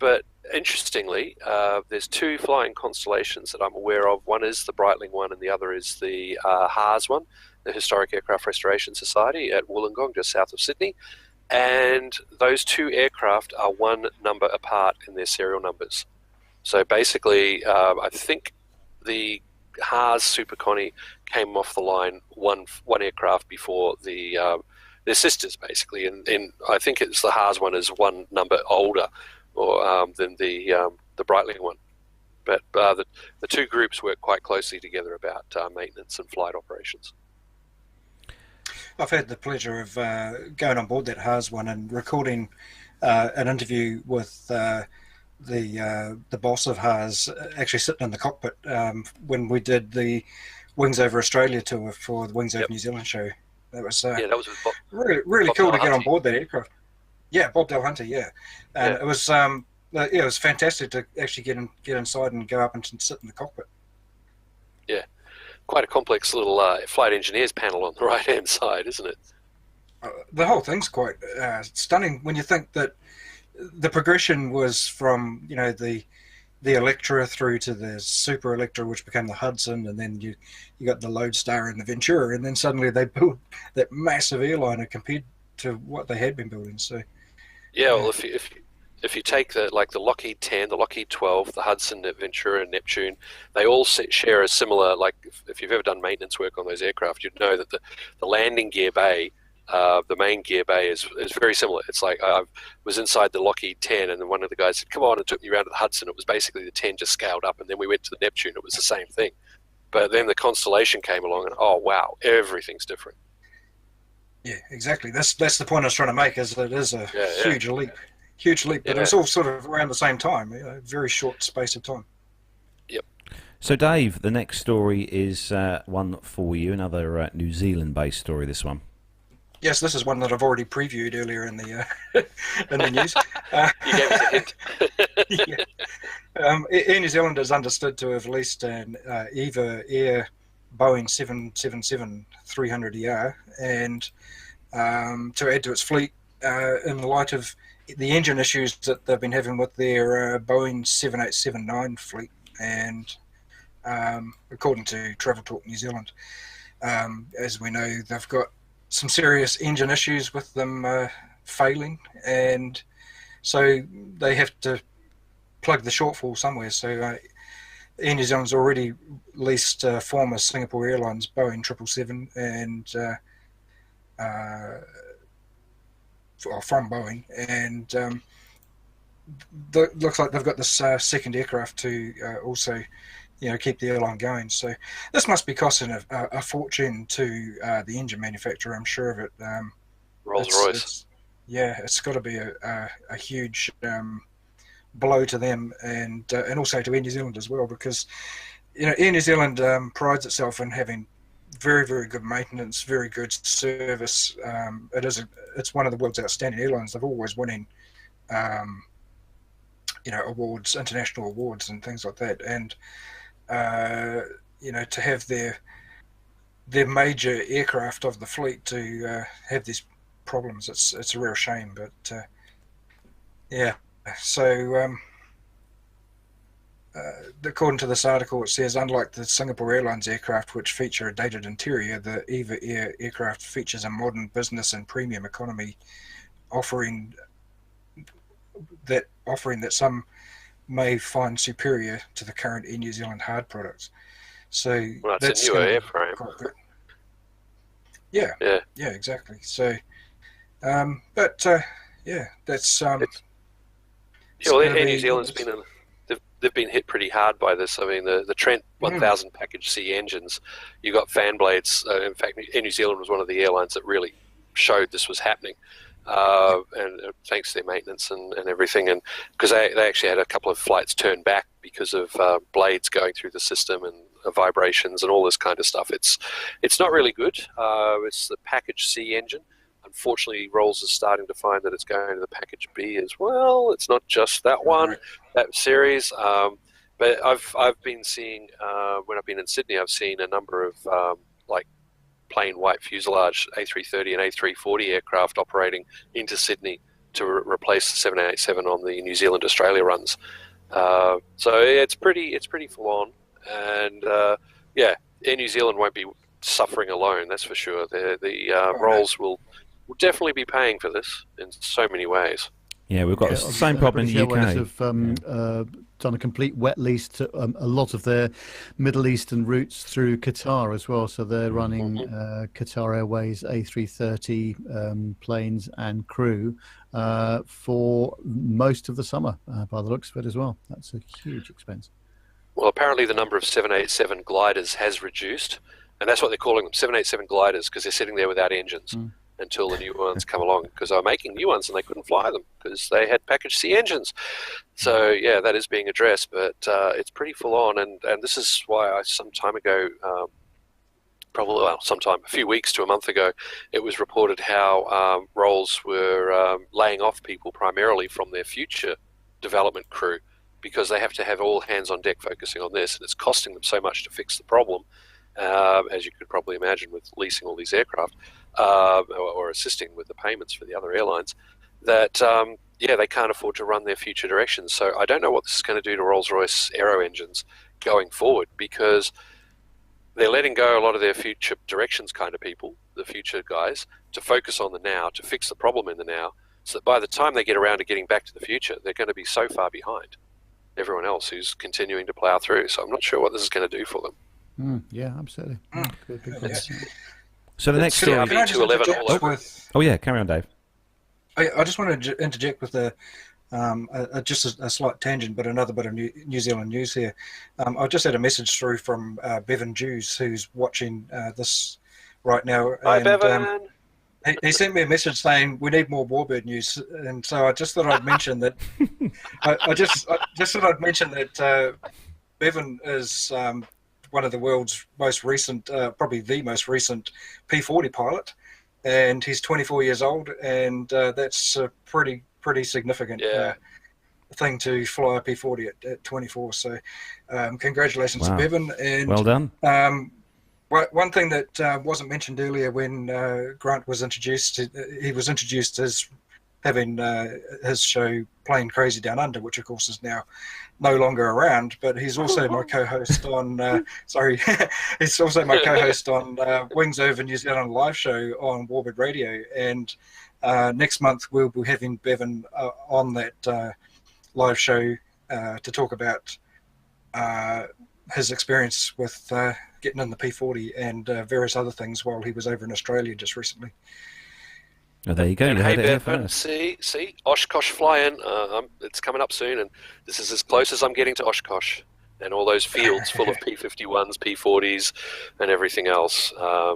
But interestingly, there's 2 flying constellations that I'm aware of. One is the Breitling one, and the other is the HARS one, the Historic Aircraft Restoration Society at Wollongong, just south of Sydney. And those 2 aircraft are 1 number apart in their serial numbers. So basically, I think the HARS Super Connie came off the line one aircraft before their sisters, basically, and I think it's the HARS one is 1 number older than the Breitling one. But the 2 groups work quite closely together about maintenance and flight operations. I've had the pleasure of going on board that HARS one and recording an interview with the boss of HARS, actually sitting in the cockpit when we did the Wings Over Australia tour for the Wings Over New Zealand show. That was that was with Bob, really Bob cool Delahunty. To get on board that aircraft. Yeah, Bob Delahunty. Yeah, and it was it was fantastic to actually get inside and go up and sit in the cockpit. Yeah, quite a complex little flight engineers panel on the right hand side, isn't it? The whole thing's quite stunning when you think that the progression was from the the Electra through to the Super Electra, which became the Hudson, and then you got the Lodestar and the Ventura, and then suddenly they built that massive airliner compared to what they had been building. So Yeah, well, if you take the Lockheed 10, the Lockheed 12, the Hudson, the Ventura, and Neptune, they all share a similar, like if you've ever done maintenance work on those aircraft, you'd know that the landing gear bay, the main gear bay is very similar. It's like I was inside the Lockheed 10, and then one of the guys said, "Come on," and took me around to the Hudson. It was basically the 10 just scaled up, and then we went to the Neptune. It was the same thing. But then the Constellation came along, and oh wow, everything's different. yeah, exactly. That's the point I was trying to make. Is that it is a huge leap. Huge leap, but it's all sort of around the same time, very short space of time. Yep. So, Dave, the next story is one for you, another New Zealand-based story, this one. Yes, this is one that I've already previewed earlier in the in the news. You gave us a hint. Yeah. Air New Zealand is understood to have leased an EVA Air Boeing 777-300ER, and to add to its fleet in light of the engine issues that they've been having with their Boeing 787-9 fleet, and according to Travel Talk New Zealand, as we know, they've got some serious engine issues with them failing, and so they have to plug the shortfall somewhere. So Air New Zealand's already leased former Singapore Airlines Boeing 777 and from Boeing, and looks like they've got this second aircraft to also, keep the airline going. So this must be costing a fortune to the engine manufacturer. I'm sure of it. Rolls-Royce. It's got to be a huge blow to them, and also to Air New Zealand as well, because Air New Zealand prides itself in having very, very good maintenance, very good service. It's one of the world's outstanding airlines. They've always winning, awards, international awards, and things like that. And to have their major aircraft of the fleet to have these problems, it's a real shame. But so. According to this article, it says, unlike the Singapore Airlines aircraft, which feature a dated interior, the EVA Air aircraft features a modern business and premium economy offering that some may find superior to the current Air New Zealand hard products. So that's a newer airframe. Yeah, exactly. So, that's. Air New Zealand's been they've been hit pretty hard by this. I mean, the Trent 1000 Package C engines, you got fan blades. In fact, Air New Zealand was one of the airlines that really showed this was happening, and thanks to their maintenance and everything. And because they actually had a couple of flights turned back because of blades going through the system and vibrations and all this kind of stuff. It's not really good. It's the Package C engine. Unfortunately, Rolls is starting to find that it's going to the Package B as well. It's not just that one, that series. But I've been seeing, when I've been in Sydney, I've seen a number of plain white fuselage A330 and A340 aircraft operating into Sydney to replace the 787 on the New Zealand Australia runs. So it's pretty full on, and Air New Zealand won't be suffering alone. That's for sure. The Rolls will definitely be paying for this in so many ways. Yeah, we've got the same problem in the UK. Have done a complete wet lease to a lot of their Middle Eastern routes through Qatar as well. So they're running Qatar Airways A330 planes and crew for most of the summer, by the looks of it as well. That's a huge expense. Well, apparently the number of 787 gliders has reduced, and that's what they're calling them, 787 gliders, because they're sitting there without engines until the new ones come along, because they were making new ones and they couldn't fly them because they had Package C engines. So that is being addressed, but it's pretty full on, and this is why I some time ago, a few weeks to a month ago, it was reported how Rolls were laying off people primarily from their future development crew, because they have to have all hands on deck focusing on this, and it's costing them so much to fix the problem, as you could probably imagine with leasing all these aircraft, or assisting with the payments for the other airlines. that they can't afford to run their future directions. So I don't know what this is going to do to Rolls-Royce aero engines going forward, because they're letting go a lot of their future directions kind of people, the future guys, to focus on the now, to fix the problem in the now, so that by the time they get around to getting back to the future, they're going to be so far behind everyone else who's continuing to plow through. So I'm not sure what this is going to do for them. Yeah, absolutely. Good, big problem. So the next story. Can I just interject with, Oh yeah, carry on, Dave. I just want to interject with just a slight tangent, but another bit of New Zealand news here. I just had a message through from Bevan Dews, who's watching this right now. Hi, Bevan. He sent me a message saying we need more Warbird news, and so I just thought I'd mention that. I just thought I'd mention that Bevan is one of the world's most recent, probably the most recent P40 pilot, and he's 24 years old, and that's a pretty significant thing to fly a P40 at 24. So congratulations to Bevan. And well done. One thing that wasn't mentioned earlier when Grant was introduced, he was introduced as having his show Plane Crazy Down Under, which of course is now no longer around, but he's also my co-host on he's also my co-host on Wings Over New Zealand live show on Warbird Radio, and next month we'll be having Bevan on that live show to talk about his experience with getting in the P40 and various other things while he was over in Australia just recently. Oh, there you go. You heard it here Bevan, first. see, Oshkosh flying. It's coming up soon, and this is as close as I'm getting to Oshkosh and all those fields full of P51s, P40s, and everything else. I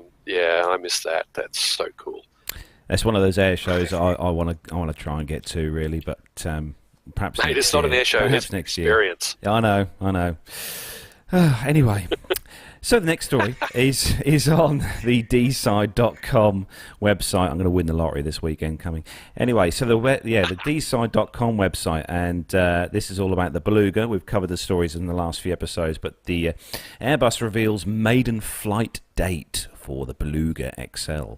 miss that. That's so cool. It's one of those air shows I want to try and get to, really, but perhaps Mate, it's not an air show. Perhaps It's next experience. year. Yeah, I know. Anyway. So the next story is on the dside.com website. I'm going to win the lottery this weekend coming. Anyway, so the dside.com website, and this is all about the Beluga. We've covered the stories in the last few episodes, but the Airbus reveals maiden flight date for the Beluga XL,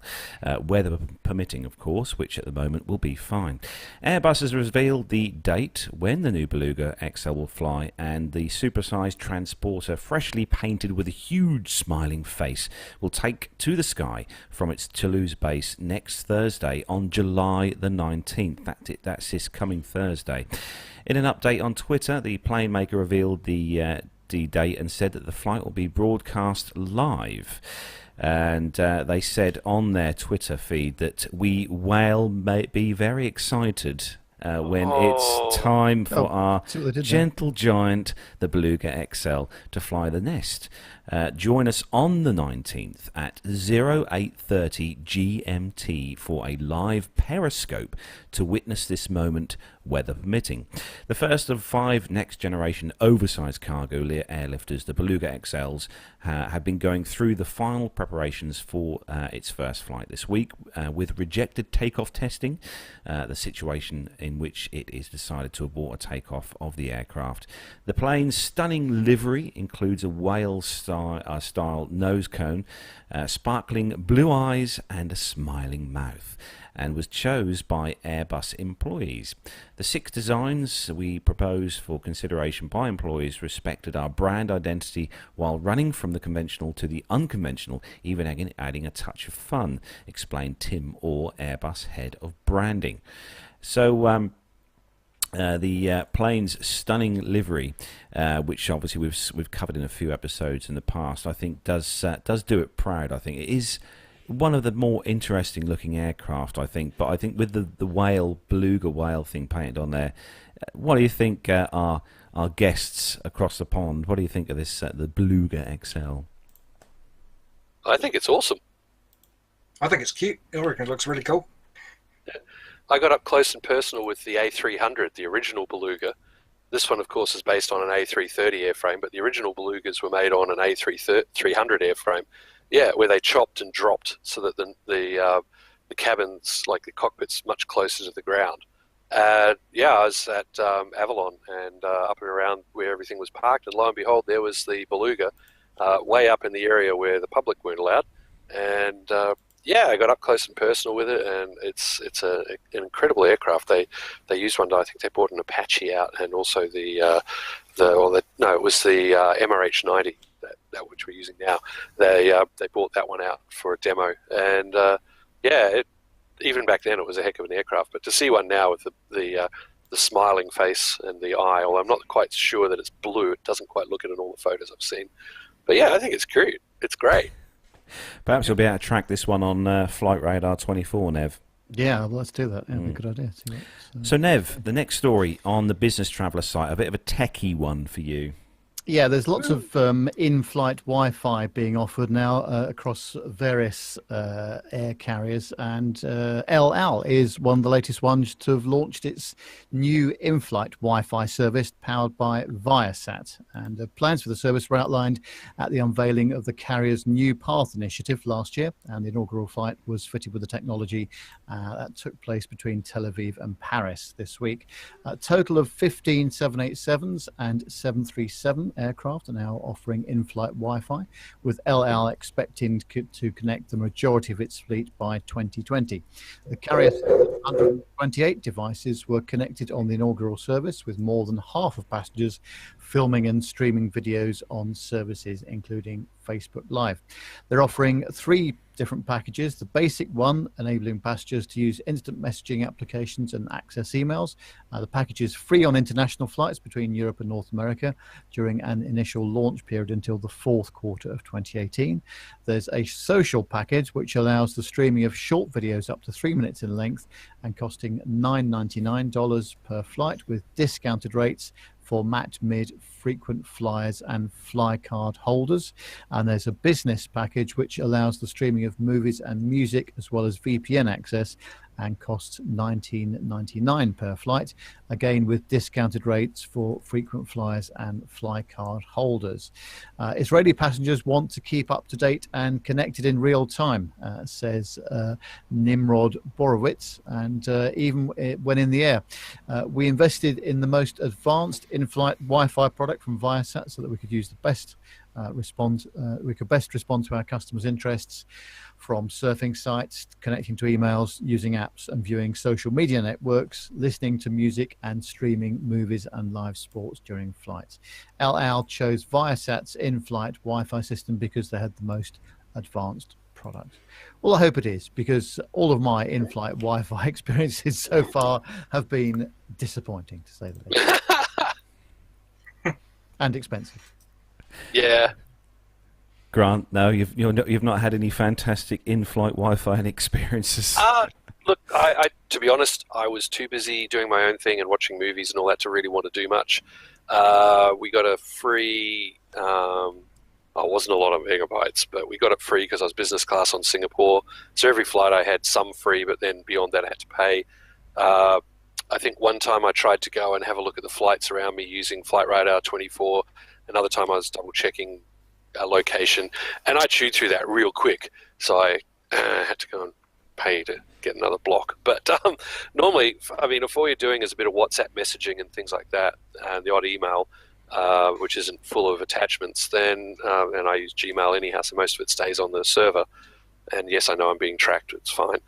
weather permitting, of course, which at the moment will be fine. Airbus has revealed the date when the new Beluga XL will fly, and the supersized transporter, freshly painted with a huge smiling face, will take to the sky from its Toulouse base next Thursday on July the 19th. That's this coming Thursday. In an update on Twitter, the plane maker revealed the date and said that the flight will be broadcast live. And they said on their Twitter feed that we will be very excited when it's time for our gentle giant, the Beluga XL, to fly the nest. Join us on the 19th at 08:30 GMT for a live periscope to witness this moment, weather permitting. The first of 5 next-generation oversized cargo airlifters, the Beluga XLs, have been going through the final preparations for its first flight this week, with rejected takeoff testing, the situation in which it is decided to abort a takeoff of the aircraft. The plane's stunning livery includes a whale-style nose cone, sparkling blue eyes and a smiling mouth, and was chosen by Airbus employees. The 6 designs we propose for consideration by employees respected our brand identity while running from the conventional to the unconventional, even adding a touch of fun, explained Tim Orr, Airbus head of branding. So the plane's stunning livery, which obviously we've covered in a few episodes in the past, I think does do it proud. I think it is one of the more interesting looking aircraft, I think. But I think with the whale, Beluga whale thing painted on there, what do you think our guests across the pond, what do you think of this, the Beluga XL? I think it's awesome. I think it's cute. I reckon it looks really cool. Yeah. I got up close and personal with the A300, the original Beluga. This one, of course, is based on an A330 airframe, but the original Belugas were made on an A300 airframe. Yeah, where they chopped and dropped so that the cabins, like the cockpit's, much closer to the ground. I was at Avalon and up and around where everything was parked, and lo and behold, there was the Beluga way up in the area where the public weren't allowed. And Yeah, I got up close and personal with it, and it's an incredible aircraft. They used one. I think they bought an Apache out, and also it was the MRH-90 that which we're using now. They bought that one out for a demo, and even back then it was a heck of an aircraft. But to see one now with the smiling face and the eye, although I'm not quite sure that it's blue, it doesn't quite look it in all the photos I've seen. But yeah, I think it's cute. It's great. Perhaps you'll be able to track this one on Flight Radar 24, Nev. Yeah, well, let's do that. That'd be a good idea. So, Nev, the next story on the Business Traveller site, a bit of a techie one for you. Yeah, there's lots of in-flight Wi-Fi being offered now across various air carriers, and El Al is one of the latest ones to have launched its new in-flight Wi-Fi service powered by Viasat. And plans for the service were outlined at the unveiling of the carrier's New Path initiative last year, and the inaugural flight was fitted with the technology that took place between Tel Aviv and Paris this week. A total of 15 787s and 737 aircraft are now offering in-flight Wi-Fi, with El Al expecting to connect the majority of its fleet by 2020. The carrier said that 128 devices were connected on the inaugural service, with more than half of passengers filming and streaming videos on services, including Facebook Live. They're offering 3 different packages. The basic one, enabling passengers to use instant messaging applications and access emails. The package is free on international flights between Europe and North America during an initial launch period until the 4th quarter of 2018. There's a social package which allows the streaming of short videos up to 3 minutes in length and costing $9.99 per flight, with discounted rates for MAT mid, frequent flyers and fly card holders. And there's a business package which allows the streaming of movies and music as well as VPN access and costs $19.99 per flight, again with discounted rates for frequent flyers and fly card holders. Israeli passengers want to keep up to date and connected in real time, says Nimrod Borowitz, and even when in the air. We invested in the most advanced in-flight Wi-Fi product from Viasat so that we could use the best respond to our customers' interests, from surfing sites, connecting to emails, using apps and viewing social media networks, listening to music and streaming movies and live sports during flights. El Al chose Viasat's in-flight Wi-Fi system because they had the most advanced product. Well, I hope it is, because all of my in-flight Wi-Fi experiences so far have been disappointing, to say the least. And expensive. Yeah. Grant, no, you've not had any fantastic in-flight Wi-Fi experiences. Look, I to be honest, I was too busy doing my own thing and watching movies and all that to really want to do much. We got a free, it wasn't a lot of megabytes, but we got it free because I was business class on Singapore. So every flight I had some free, but then beyond that I had to pay. I think one time I tried to go and have a look at the flights around me using Flight Radar 24. Another time I was double checking a location, and I chewed through that real quick, so I had to go and pay to get another block. But normally, I mean, if all you're doing is a bit of WhatsApp messaging and things like that, and the odd email, which isn't full of attachments, then, and I use Gmail anyhow, so most of it stays on the server. And yes, I know I'm being tracked, it's fine.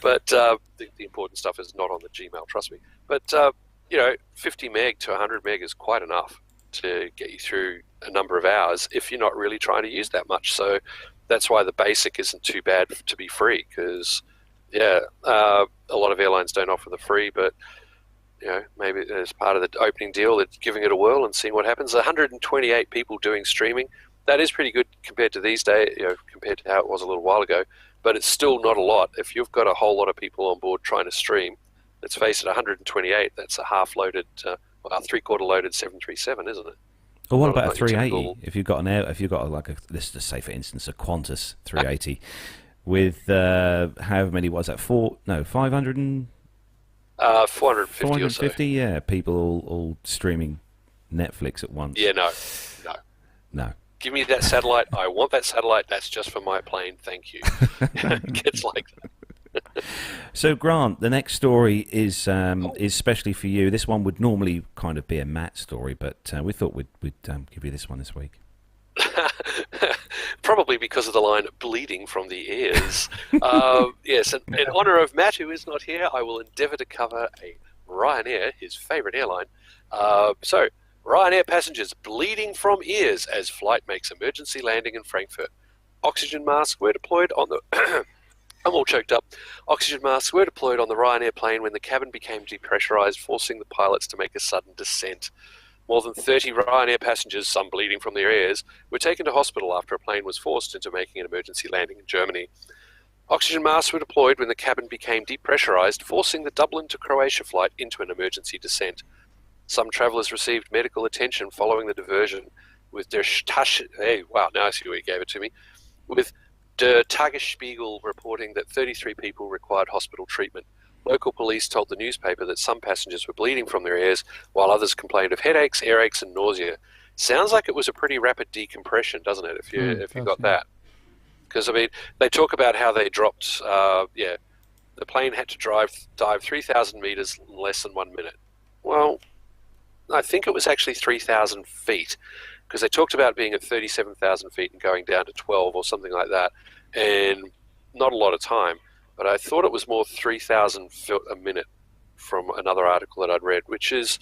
But the important stuff is not on the Gmail, trust me. But, 50 meg to 100 meg is quite enough to get you through a number of hours if you're not really trying to use that much. So that's why the basic isn't too bad to be free, because a lot of airlines don't offer the free, but maybe as part of the opening deal they're giving it a whirl and seeing what happens. 128 people doing streaming, that is pretty good compared to these days, compared to how it was a little while ago, but it's still not a lot. If you've got a whole lot of people on board trying to stream, let's face it, 128, that's a half-loaded, three-quarter loaded 737, isn't it? Well, what about a 380? If you've got let's just say for instance a Qantas 380 with however many was that? 500 and 450 or so. Yeah, people all streaming Netflix at once. Yeah, no. Give me that satellite. I want that satellite. That's just for my plane. Thank you. It gets like that. So, Grant, the next story is specially for you. This one would normally kind of be a Matt story, but we thought we'd give you this one this week. probably because of the line bleeding from the ears. Yes, and in honour of Matt, who is not here, I will endeavour to cover a Ryanair, his favourite airline. So, Ryanair passengers bleeding from ears as flight makes emergency landing in Frankfurt. Oxygen masks were deployed on the... I'm all choked up. Oxygen masks were deployed on the Ryanair plane when the cabin became depressurised, forcing the pilots to make a sudden descent. More than 30 Ryanair passengers, some bleeding from their ears, were taken to hospital after a plane was forced into making an emergency landing in Germany. Oxygen masks were deployed when the cabin became depressurized, forcing the Dublin to Croatia flight into an emergency descent. Some travellers received medical attention following the diversion, with Der Tagesspiegel reporting that 33 people required hospital treatment. Local police told the newspaper that some passengers were bleeding from their ears, while others complained of headaches, earaches, and nausea. Sounds like it was a pretty rapid decompression, doesn't it? If you got that, because I mean, they talk about how they dropped. The plane had to dive 3,000 meters in less than 1 minute. Well, I think it was actually 3,000 feet, because they talked about being at 37,000 feet and going down to 12 or something like that, and not a lot of time. But I thought it was more 3,000 foot a minute from another article that I'd read, which is,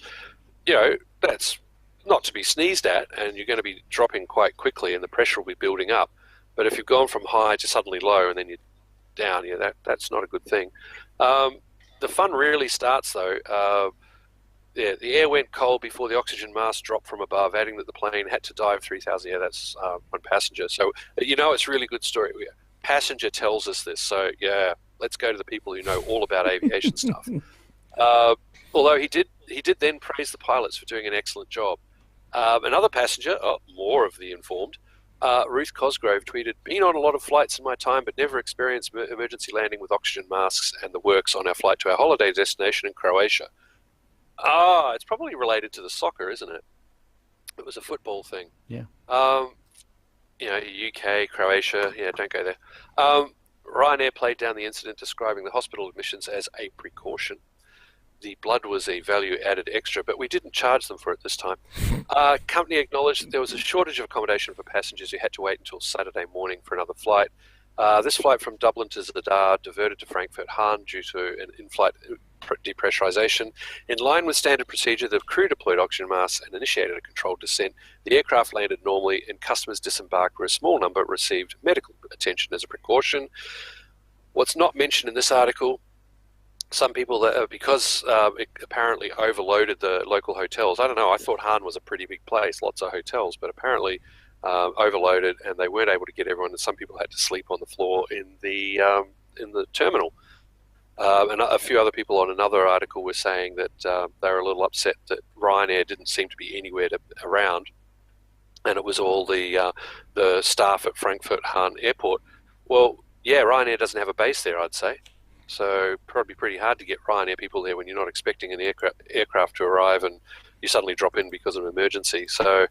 that's not to be sneezed at, and you're going to be dropping quite quickly and the pressure will be building up. But if you've gone from high to suddenly low and then you're down, that's not a good thing. The fun really starts, though. The air went cold before the oxygen mask dropped from above, adding that the plane had to dive 3,000. Yeah, that's one passenger. So, it's a really good story. Passenger tells us this, so let's go to the people who know all about aviation stuff. Although he did then praise the pilots for doing an excellent job. Another passenger, more of the informed, Ruth Cosgrove tweeted, "Been on a lot of flights in my time, but never experienced emergency landing with oxygen masks and the works on our flight to our holiday destination in Croatia." It's probably related to the soccer, isn't it? It was a football thing. Yeah. UK, Croatia, don't go there. Ryanair played down the incident, describing the hospital admissions as a precaution. The blood was a value-added extra, but we didn't charge them for it this time. Company acknowledged that there was a shortage of accommodation for passengers who had to wait until Saturday morning for another flight. This flight from Dublin to Zadar diverted to Frankfurt Hahn due to an in-flight depressurization. In line with standard procedure, the crew deployed oxygen masks and initiated a controlled descent. The aircraft landed normally and customers disembarked, where a small number received medical attention as a precaution. What's not mentioned in this article, some people, because it apparently overloaded the local hotels. I don't know, I thought Hahn was a pretty big place, lots of hotels, but apparently overloaded, and they weren't able to get everyone, and some people had to sleep on the floor in the terminal. And a few other people on another article were saying that they were a little upset that Ryanair didn't seem to be anywhere around, and it was all the staff at Frankfurt Hahn Airport. Well, Ryanair doesn't have a base there, I'd say. So probably pretty hard to get Ryanair people there when you're not expecting an aircraft to arrive and you suddenly drop in because of an emergency. So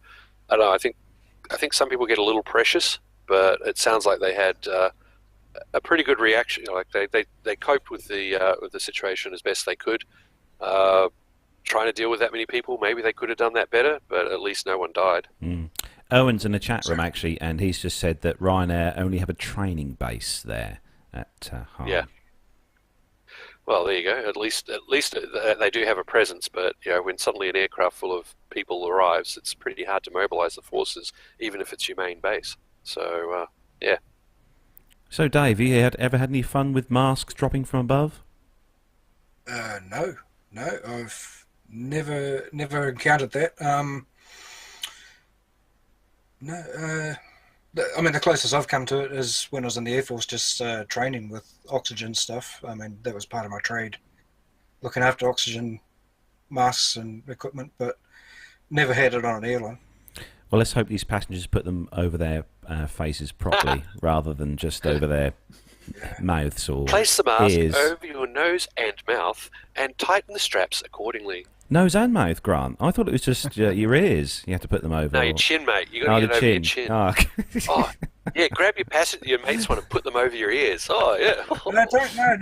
I don't know. I think some people get a little precious, but it sounds like they had a pretty good reaction. Like they coped with the situation as best they could. Trying to deal with that many people, maybe they could have done that better, but at least no one died. Owen's in the chat room actually, and he's just said that Ryanair only have a training base there at Hahn. Yeah. Well, there you go. At least they do have a presence, but when suddenly an aircraft full of people arrives, it's pretty hard to mobilise the forces, even if it's your main base. So, yeah. So, Dave, you ever had any fun with masks dropping from above? No, I've never encountered that. No. I mean, the closest I've come to it is when I was in the Air Force, just training with oxygen stuff. I mean, that was part of my trade, looking after oxygen masks and equipment, but never had it on an airline. Well, let's hope these passengers put them over their faces properly, rather than just over their mouths or Place the mask ears. over your nose and mouth and tighten the straps accordingly. Nose and mouth, Grant. I thought it was just your ears. You have to put them over. No, your chin, mate. You got to get it over your chin. Oh, okay. Grab your mates one and put them over your ears. Oh, yeah. No,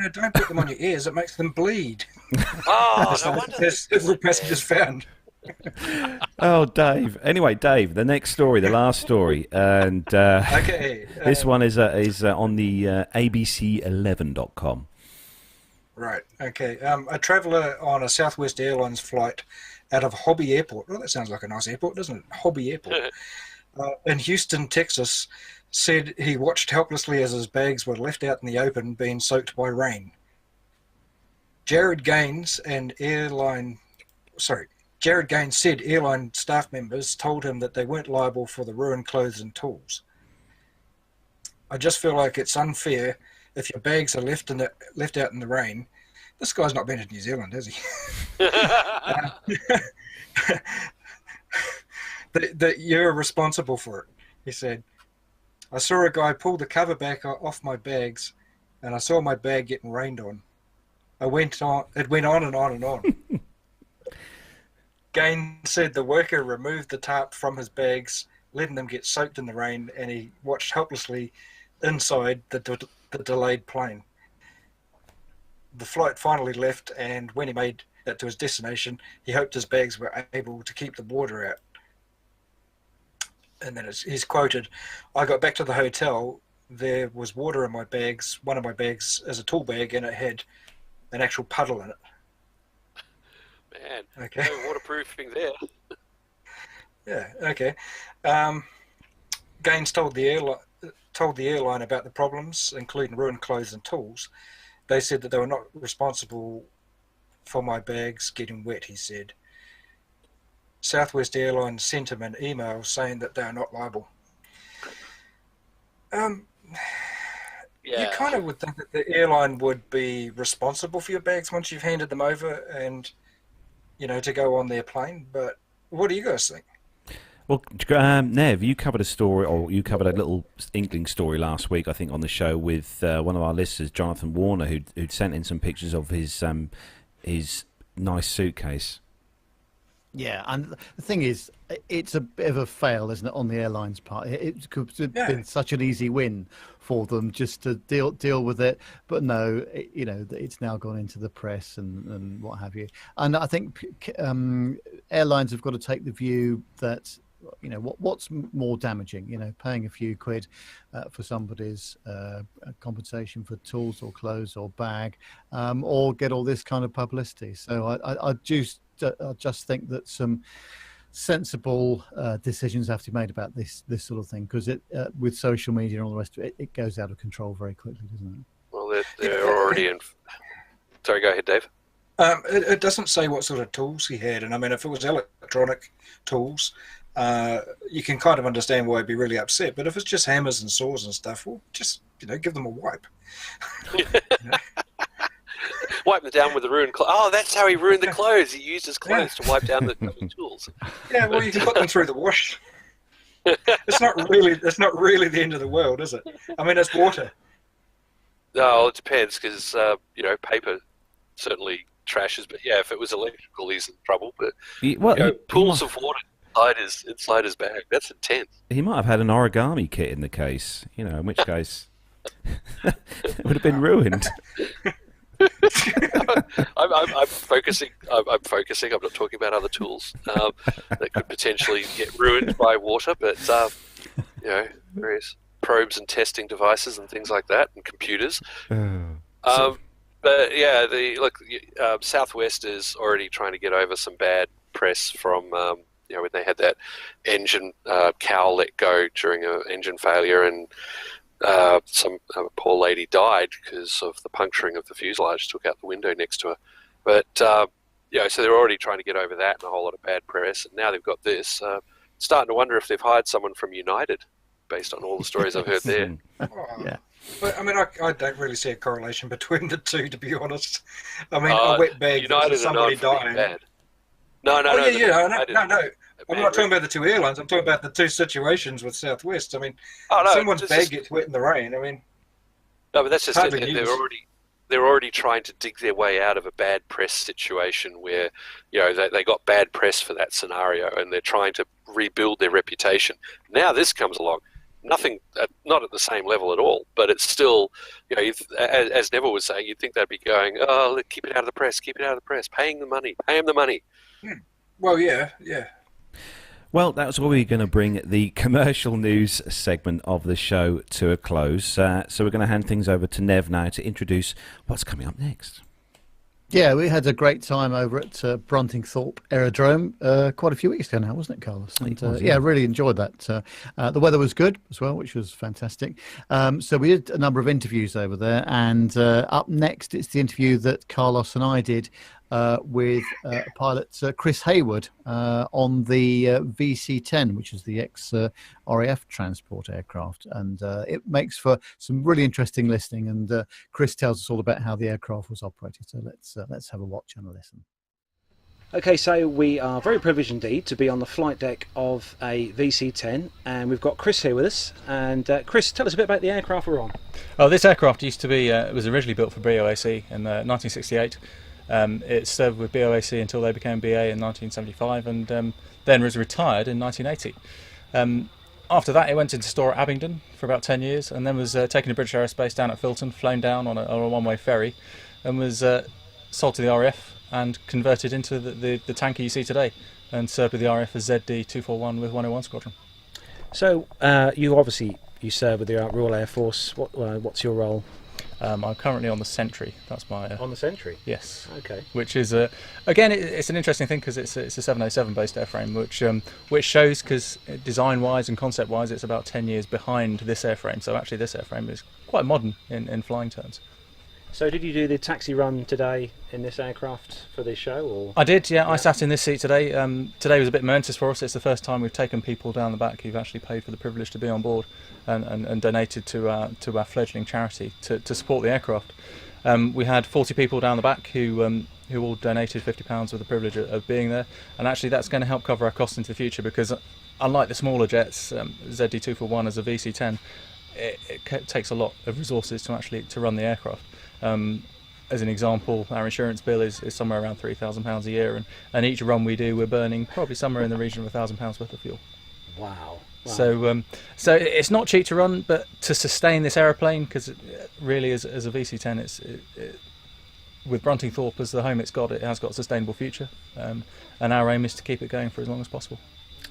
don't put them on your ears. It makes them bleed. Oh, no wonder. There's several passengers found. Oh, Dave. Anyway, Dave, the next story, the last story, and Okay. this one is on the abc11.com. Right. Okay. A traveller on a Southwest Airlines flight out of Hobby Airport. Well, that sounds like a nice airport, doesn't it? Hobby Airport. In Houston, Texas, said he watched helplessly as his bags were left out in the open, being soaked by rain. Jared Gaines said airline staff members told him that they weren't liable for the ruined clothes and tools. I just feel like it's unfair if your bags are left out in the rain. This guy's not been to New Zealand, has he? that you're responsible for it, he said. I saw a guy pull the cover back off my bags, and I saw my bag getting rained on. It went on and on and on. Gaines said the worker removed the tarp from his bags, letting them get soaked in the rain, and he watched helplessly inside the delayed plane. The flight finally left, and when he made it to his destination, he hoped his bags were able to keep the water out. And then he's quoted, I got back to the hotel, there was water in my bags. One of my bags is a tool bag, and it had an actual puddle in it. Man, okay. No waterproofing there. Yeah, okay. Gaines told the airline about the problems, including ruined clothes and tools. They said that they were not responsible for my bags getting wet, he said. Southwest Airlines sent him an email saying that they are not liable. You kind of would think that the airline would be responsible for your bags once you've handed them over and, to go on their plane. But what do you guys think? Well, Nev, you covered a story, or you covered a little inkling story last week, I think, on the show with one of our listeners, Jonathan Warner, who'd sent in some pictures of his nice suitcase. Yeah, and the thing is, it's a bit of a fail, isn't it, on the airline's part? It could have been such an easy win for them just to deal with it, but no, it's now gone into the press and what have you. And I think airlines have got to take the view that what's more damaging, paying a few quid for somebody's compensation for tools or clothes or bag, or get all this kind of publicity. So I just think that some sensible decisions have to be made about this sort of thing, because with social media and all the rest of it, it goes out of control very quickly, doesn't it? Well, they're already in. Sorry, go ahead, Dave. It doesn't say what sort of tools he had, and I mean, if it was electronic tools, you can kind of understand why he'd be really upset. But if it's just hammers and saws and stuff, well, just give them a wipe. Wipe them down with the ruined clothes. Oh, that's how he ruined the clothes. He used his clothes to wipe down the tools. Yeah, well, you can put them through the wash. It's not really the end of the world, is it? I mean, it's water. No, it depends, because paper certainly trashes. But yeah, if it was electrical, he's in trouble. But pools of water inside his bag, that's intense. He might have had an origami kit in the case. In which case it would have been ruined. I'm focusing. I'm not talking about other tools that could potentially get ruined by water, but various probes and testing devices and things like that, and computers. But yeah, Southwest is already trying to get over some bad press from when they had that engine cowl let go during an engine failure, and some poor lady died because of the puncturing of the fuselage, took out the window next to her. But so they're already trying to get over that and a whole lot of bad press, and now they've got this. Starting to wonder if they've hired someone from United, based on all the stories I've heard there. Yeah. But I mean, I don't really see a correlation between the two, to be honest. I mean, a wet bag United somebody dying. No. No. I'm not talking about the two airlines. I'm talking about the two situations with Southwest. I mean, someone's bag gets wet in the rain. I mean, no, but that's just it. They're already trying to dig their way out of a bad press situation where they got bad press for that scenario, and they're trying to rebuild their reputation. Now this comes along. Nothing, not at the same level at all, but it's still, as Neville was saying, you'd think they'd be going, oh, keep it out of the press, paying the money. Well, yeah. Well, that's where we're going to bring the commercial news segment of the show to a close. So we're going to hand things over to Nev now to introduce what's coming up next. Yeah, we had a great time over at Bruntingthorpe Aerodrome quite a few weeks ago now, wasn't it, Carlos? And, yeah, really enjoyed that. The weather was good as well, which was fantastic. So we did a number of interviews over there, and up next it's the interview that Carlos and I did with pilot Chris Hayward on the VC-10, which is the ex-RAF transport aircraft. And it makes for some really interesting listening. And Chris tells us all about how the aircraft was operated. So let's have a watch and a listen. Okay, so we are very privileged indeed to be on the flight deck of a VC-10, and we've got Chris here with us. And Chris, tell us a bit about the aircraft we're on. Oh, this aircraft used to be, it was originally built for BOAC in 1968. It served with BOAC until they became BA in 1975, and then was retired in 1980. After that, it went into store at Abingdon for about 10 years, and then was taken to British Aerospace down at Filton, flown down on a one-way ferry, and was sold to the RAF and converted into the tanker you see today, and served with the RAF as ZD-241 with 101 Squadron. So you serve with the Royal Air Force. What's your role? I'm currently on the Sentry. That's my on the Sentry. Yes. Okay. Which is again, it's an interesting thing because it's a 707 based airframe, which shows, because design wise and concept wise, it's about 10 years behind this airframe. So actually, this airframe is quite modern in flying terms. So did you do the taxi run today in this aircraft for this show? Or? I did, yeah. I sat in this seat today. Today was a bit momentous for us. It's the first time we've taken people down the back who've actually paid for the privilege to be on board and donated to our fledgling charity to support the aircraft. We had 40 people down the back who all donated £50 with the privilege of being there, and actually that's going to help cover our costs into the future, because unlike the smaller jets, ZD-241 as a VC-10, it takes a lot of resources to run the aircraft. As an example, our insurance bill is somewhere around £3,000 a year, and each run we do, we're burning probably somewhere in the region of £1,000 worth of fuel. Wow. So it's not cheap to run, but to sustain this aeroplane, because really as a VC-10, with Bruntingthorpe as the home it has got a sustainable future, and our aim is to keep it going for as long as possible.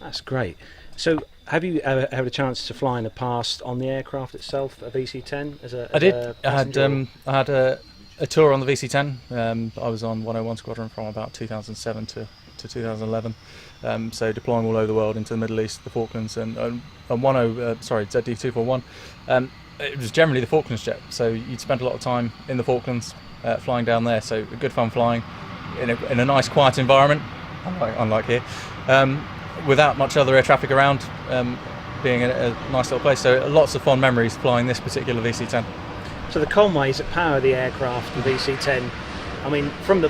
That's great. So have you ever had a chance to fly in the past on the aircraft itself, a VC-10? I did. I had a tour on the VC-10. I was on 101 Squadron from about 2007 to 2011. So deploying all over the world into the Middle East, the Falklands, and ZD-241. It was generally the Falklands jet, so you'd spend a lot of time in the Falklands flying down there. So good fun flying in a nice quiet environment, unlike here. Without much other air traffic around, being a nice little place. So lots of fond memories flying this particular VC-10. So the Conways that power the aircraft, the VC-10, I mean, from the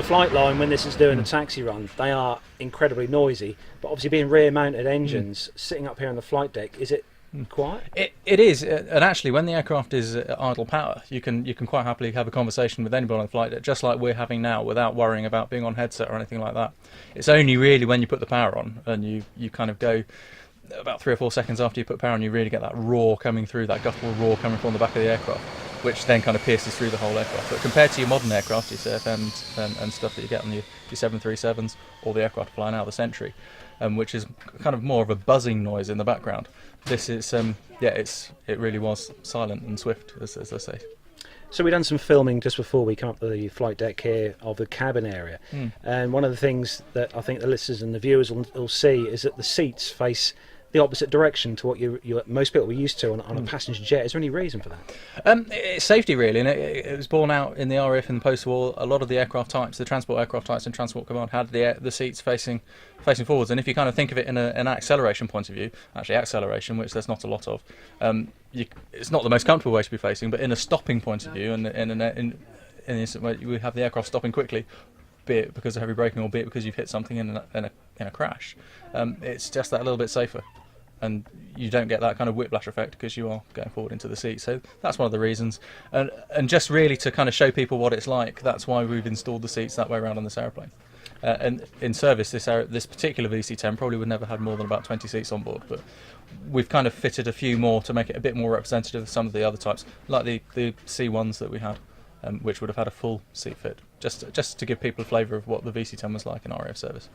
flight line when this is doing a taxi run, they are incredibly noisy. But obviously, being rear-mounted engines, sitting up here on the flight deck, is it quiet? It is, and actually, when the aircraft is at idle power, you can quite happily have a conversation with anybody on the flight deck, just like we're having now, without worrying about being on headset or anything like that. It's only really when you put the power on and you kind of go about 3 or 4 seconds after you put power on, you really get that roar coming through, that guttural roar coming from the back of the aircraft, which then kind of pierces through the whole aircraft. But compared to your modern aircraft, your CFMs and stuff that you get on your 737s or the aircraft flying out of the Sentry, which is kind of more of a buzzing noise in the background, this is it really was silent and swift, as I say. So we've done some filming just before we come up to the flight deck here of the cabin area, and one of the things that I think the listeners and the viewers will see is that the seats face the opposite direction to what most people were used to on a passenger jet. Is there any reason for that? It's safety, really, and it was borne out in the RAF in the post-war. A lot of the aircraft types, the transport aircraft types and Transport Command, had the seats facing forwards. And if you kind of think of it in an acceleration point of view, actually acceleration, which there's not a lot of, it's not the most comfortable way to be facing, but in a stopping point of view, and in the instant where we have the aircraft stopping quickly, be it because of heavy braking or be it because you've hit something in a crash, it's just that little bit safer. And you don't get that kind of whiplash effect because you are going forward into the seat. So that's one of the reasons. And just really to kind of show people what it's like, that's why we've installed the seats that way around on this aeroplane. And in service, this particular VC-10 probably would never have more than about 20 seats on board. But we've kind of fitted a few more to make it a bit more representative of some of the other types, like the C1s that we had, which would have had a full seat fit, just to give people a flavour of what the VC-10 was like in RAF service.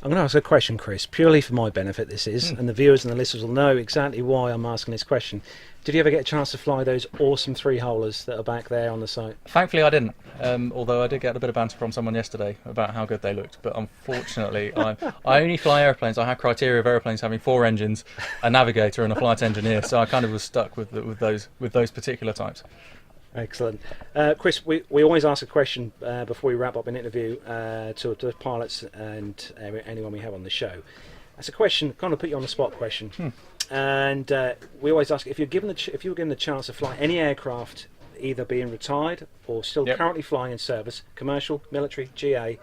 I'm going to ask a question, Chris, purely for my benefit this is, and the viewers and the listeners will know exactly why I'm asking this question. Did you ever get a chance to fly those awesome three-holers that are back there on the site? Thankfully, I didn't. Although I did get a bit of banter from someone yesterday about how good they looked. But unfortunately, I only fly airplanes. I have criteria of airplanes having 4 engines, a navigator, and a flight engineer. So I kind of was stuck with those particular types. Excellent. Chris, we always ask a question before we wrap up an interview to pilots and anyone we have on the show. That's a question, kind of put you on the spot question. And we always ask if you were given the chance to fly any aircraft, either being retired or still currently flying in service, commercial, military, GA,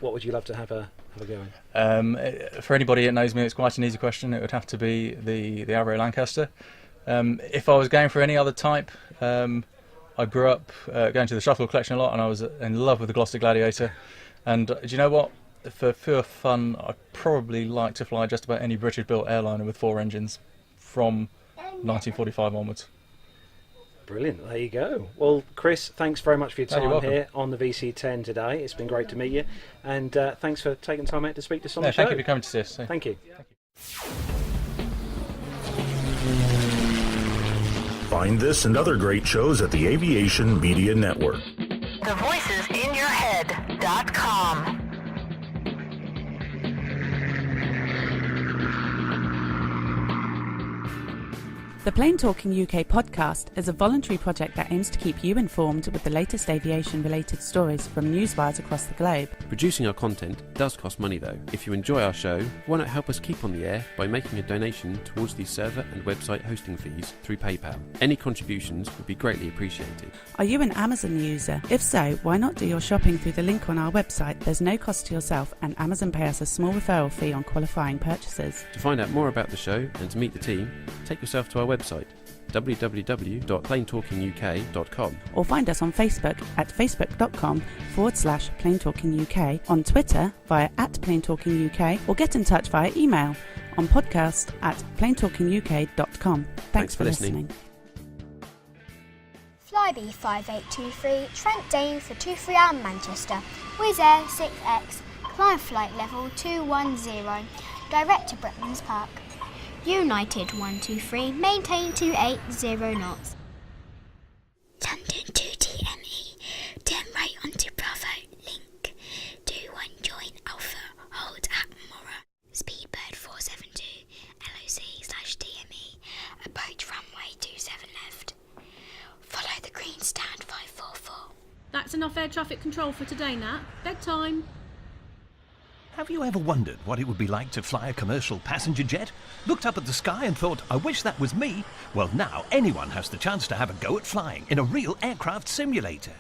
what would you love to have a go in? For anybody that knows me, it's quite an easy question. It would have to be the Avro Lancaster. If I was going for any other type, I grew up going to the Shuttle Collection a lot, and I was in love with the Gloucester Gladiator. And do you know what? For pure fun, I'd probably like to fly just about any British-built airliner with 4 engines from 1945 onwards. Brilliant, there you go. Well, Chris, thanks very much for your time welcome. here on the VC10 today. It's been great to meet you, and thanks for taking time out to speak to us on the show. Thank you for coming to see us. Thank you. Find this and other great shows at the Aviation Media Network. thevoicesinyourhead.com. The Plain Talking UK podcast is a voluntary project that aims to keep you informed with the latest aviation-related stories from newswires across the globe. Producing our content does cost money though. If you enjoy our show, why not help us keep on the air by making a donation towards the server and website hosting fees through PayPal. Any contributions would be greatly appreciated. Are you an Amazon user? If so, why not do your shopping through the link on our website? There's no cost to yourself, and Amazon pay us a small referral fee on qualifying purchases. To find out more about the show and to meet the team, take yourself to our website www.plaintalkinguk.com, or find us on Facebook at facebook.com/plaintalkinguk, on Twitter via @plaintalkinguk, or get in touch via email on podcast@plaintalkinguk.com. Thanks for listening. Flybe 5823, Trent Dane for 23 Manchester, Wizz Air 6X, climb flight level 210, direct to Bretlands Park. United 123, maintain 280 knots. London 2TME, turn right onto Bravo, link, 21 join Alpha, hold at Mora, Speedbird 472, LOC/TME, approach runway 27 left, follow the green stand 544. That's enough air traffic control for today, Nat. Bedtime. Have you ever wondered what it would be like to fly a commercial passenger jet? Looked up at the sky and thought, I wish that was me? Well, now anyone has the chance to have a go at flying in a real aircraft simulator.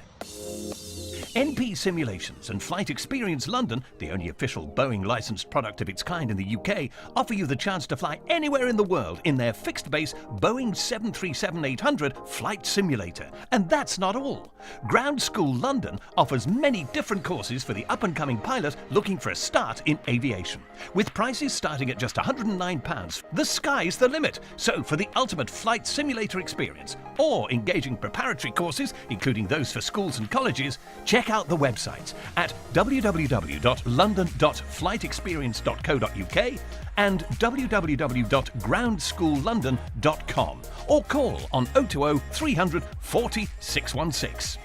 NP Simulations and Flight Experience London, the only official Boeing licensed product of its kind in the UK, offer you the chance to fly anywhere in the world in their fixed-base Boeing 737-800 flight simulator. And that's not all. Ground School London offers many different courses for the up-and-coming pilot looking for a start in aviation. With prices starting at just £109, the sky's the limit. So for the ultimate flight simulator experience, or engaging preparatory courses, including those for schools and colleges, check out the websites at www.london.flightexperience.co.uk and www.groundsschoollondon.com, or call on 020 300 40 616.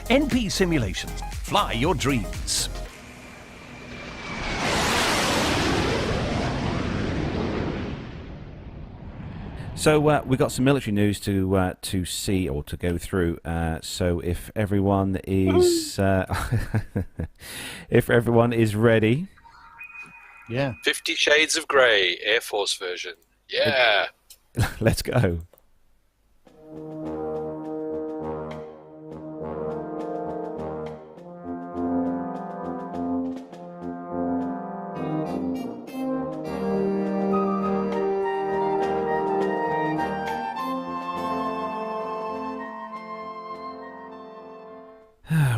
NP Simulations. Fly your dreams. So we've got some military news to see or to go through. So if everyone is if everyone is ready, 50 Shades of Grey, Air Force version. Yeah. Let's go.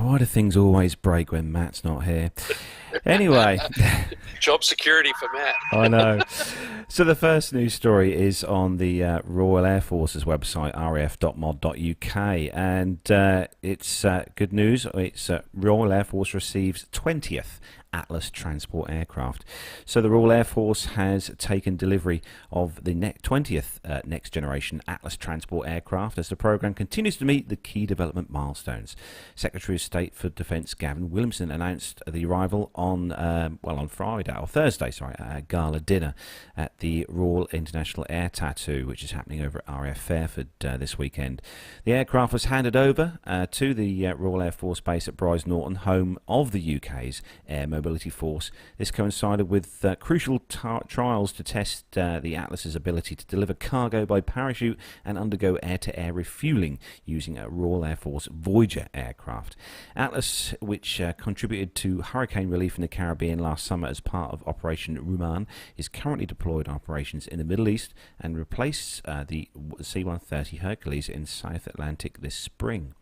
Why do things always break when Matt's not here? Anyway. Job security for Matt. I know. So the first news story is on the Royal Air Force's website, raf.mod.uk, and it's good news. It's Royal Air Force receives 20th Atlas Transport aircraft. So the Royal Air Force has taken delivery of the 20th next generation Atlas Transport aircraft as the programme continues to meet the key development milestones. Secretary of State for Defence Gavin Williamson announced the arrival on Thursday, at a gala dinner at the Royal International Air Tattoo, which is happening over at RAF Fairford this weekend. The aircraft was handed over to the Royal Air Force Base at Brize Norton, home of the UK's Air Mobility Force. This coincided with crucial trials to test the Atlas's ability to deliver cargo by parachute and undergo air-to-air refuelling using a Royal Air Force Voyager aircraft. Atlas, which contributed to hurricane relief in the Caribbean last summer as part of Operation Ruman, is currently deployed in operations in the Middle East and replaced the C-130 Hercules in South Atlantic this spring.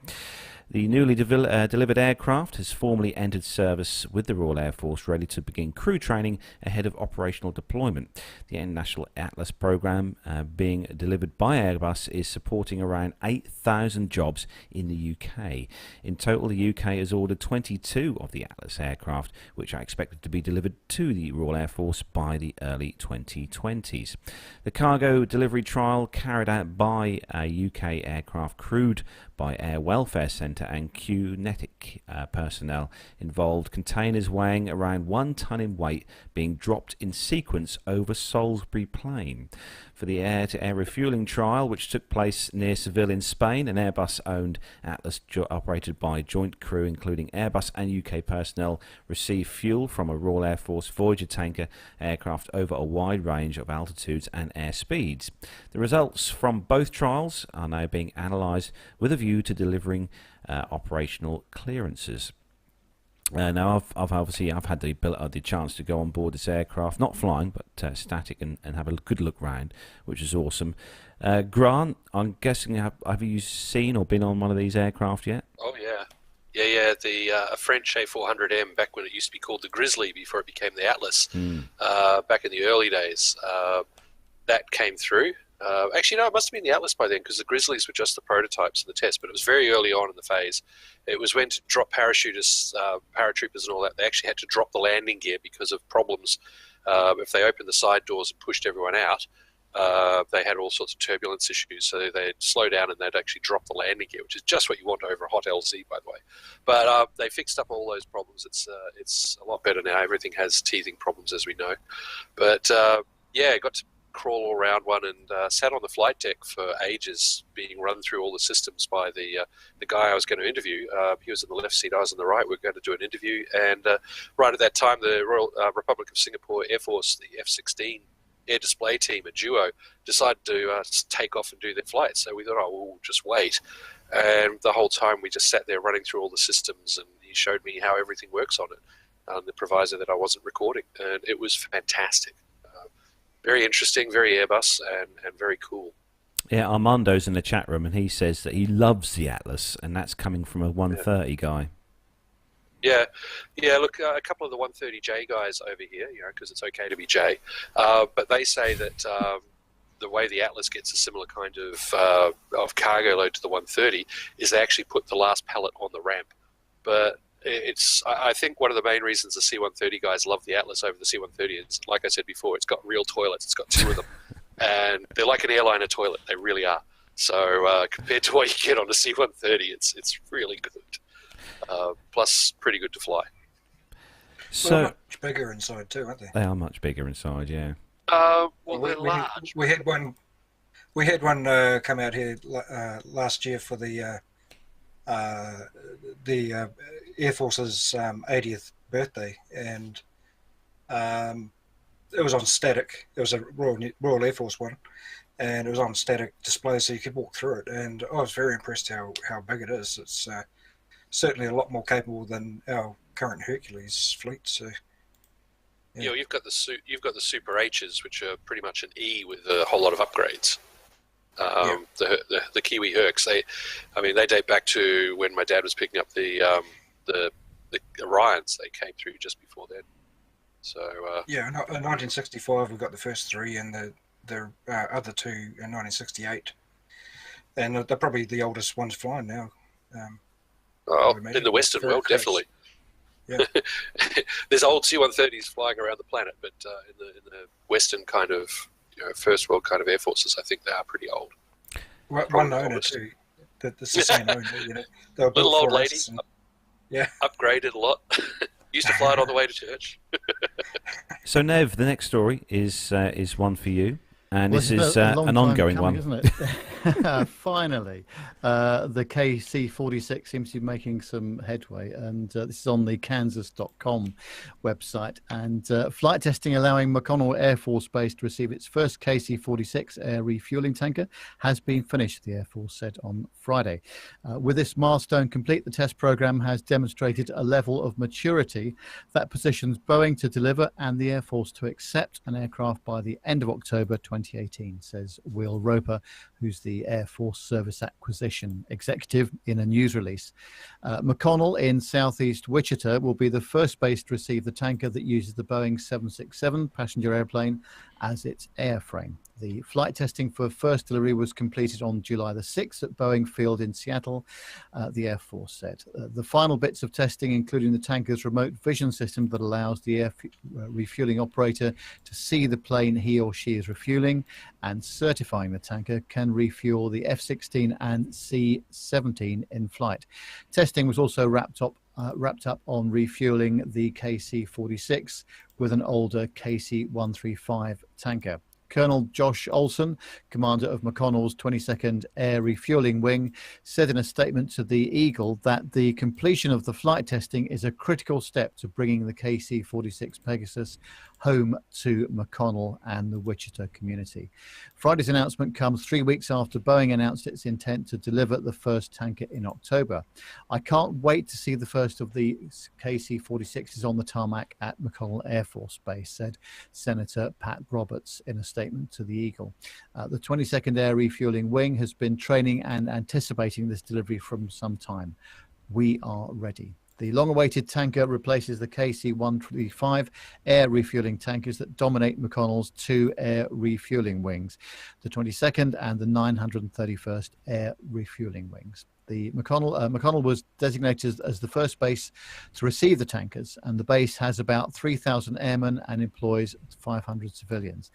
The newly delivered aircraft has formally entered service with the Royal Air Force, ready to begin crew training ahead of operational deployment. The International Atlas programme, being delivered by Airbus, is supporting around 8,000 jobs in the UK. In total, the UK has ordered 22 of the Atlas aircraft, which are expected to be delivered to the Royal Air Force by the early 2020s. The cargo delivery trial, carried out by a UK aircraft crewed by Air Welfare Centre and QNetic personnel, involved containers weighing around 1 tonne in weight being dropped in sequence over Salisbury Plain. For the air-to-air refuelling trial, which took place near Seville in Spain, an Airbus-owned Atlas operated by joint crew including Airbus and UK personnel received fuel from a Royal Air Force Voyager tanker aircraft over a wide range of altitudes and air speeds. The results from both trials are now being analysed with a view to delivering operational clearances. Now, I've had the chance to go on board this aircraft, not flying, but static, and have a good look round, which is awesome. Grant, I'm guessing, have you seen or been on one of these aircraft yet? Oh, yeah. Yeah, the French A400M, back when it used to be called the Grizzly before it became the Atlas, back in the early days. That came through. Actually, no, it must have been the Atlas by then, because the Grizzlies were just the prototypes and the test, but it was very early on in the phase. It was when to drop parachutists, paratroopers and all that, they actually had to drop the landing gear because of problems. If they opened the side doors and pushed everyone out, they had all sorts of turbulence issues, so they'd slow down and they'd actually drop the landing gear, which is just what you want over a hot LZ, by the way. But they fixed up all those problems. It's a lot better now. Everything has teething problems, as we know. But yeah, got to crawl all around one and sat on the flight deck for ages, being run through all the systems by the guy I was going to interview. He was in the left seat, I was on the right. We were going to do an interview, and right at that time, the Royal Republic of Singapore Air Force, the F-16 air display team, a duo, decided to take off and do their flight. So we thought, we'll just wait. And the whole time we just sat there running through all the systems, and he showed me how everything works on it, the proviso that I wasn't recording, and it was fantastic. Very interesting, very Airbus, and very cool. Yeah, Armando's in the chat room, and he says that he loves the Atlas, and that's coming from a 130 guy. Yeah. Look, a couple of the 130J guys over here, because it's okay to be J, but they say that the way the Atlas gets a similar kind of cargo load to the 130 is they actually put the last pallet on the ramp. But I think one of the main reasons the C-130 guys love the Atlas over the C-130 is, like I said before, it's got real toilets. It's got 2 of them, and they're like an airliner toilet. They really are. So compared to what you get on a C-130, it's really good. Plus, pretty good to fly. So well, much bigger inside too, aren't they? They are much bigger inside, yeah. Well, they're large. We had one come out here last year for the Air Force's 80th birthday, and it was on static. It was a Royal Air Force one, and it was on static display, so you could walk through it. And I was very impressed how big it is. It's certainly a lot more capable than our current Hercules fleet. So yeah, you've got the Super H's, which are pretty much an E with a whole lot of upgrades. The Kiwi Hercs, they date back to when my dad was picking up the Orions. They came through just before then. So in 1965 we got the first 3, and the other 2 in 1968, and they're probably the oldest ones flying now. in the Western world, definitely. Yeah. There's old C-130s flying around the planet, but in the Western kind of, first world kind of air forces, I think they are pretty old. One owner too. That's the same owner. They were built Little old for lady. us. Yeah. Upgraded a lot. Used to fly it on the way to church. So, Nev, the next story is one for you. And this is a long an time ongoing coming, one. isn't it? Finally, the KC-46 seems to be making some headway, and this is on the Kansas.com website. And flight testing allowing McConnell Air Force Base to receive its first KC-46 air refueling tanker has been finished, the Air Force said on Friday. With this milestone complete, the test program has demonstrated a level of maturity that positions Boeing to deliver and the Air Force to accept an aircraft by the end of October 2018, says Will Roper, who's the Air Force Service Acquisition Executive, in a news release. McConnell in southeast Wichita will be the first base to receive the tanker that uses the Boeing 767 passenger airplane as its airframe. The flight testing for first delivery was completed on July the 6th at Boeing Field in Seattle, the Air Force said. The final bits of testing, including the tanker's remote vision system that allows the air refueling operator to see the plane he or she is refueling and certifying the tanker, can refuel the F-16 and C-17 in flight. Testing was also wrapped up on refueling the KC-46 with an older KC-135 tanker. Colonel Josh Olson, commander of McConnell's 22nd Air Refueling Wing, said in a statement to the Eagle that the completion of the flight testing is a critical step to bringing the KC-46 Pegasus home to McConnell and the Wichita community. Friday's announcement comes 3 weeks after Boeing announced its intent to deliver the first tanker in October. I can't wait to see the first of the KC-46s on the tarmac at McConnell Air Force Base, said Senator Pat Roberts in a statement to the Eagle. The 22nd Air Refueling Wing has been training and anticipating this delivery from some time. We are ready. The long-awaited tanker replaces the KC-135 air refueling tankers that dominate McConnell's two air refueling wings, the 22nd and the 931st Air Refueling Wings. The McConnell was designated as the first base to receive the tankers, and the base has about 3,000 airmen and employs 500 civilians.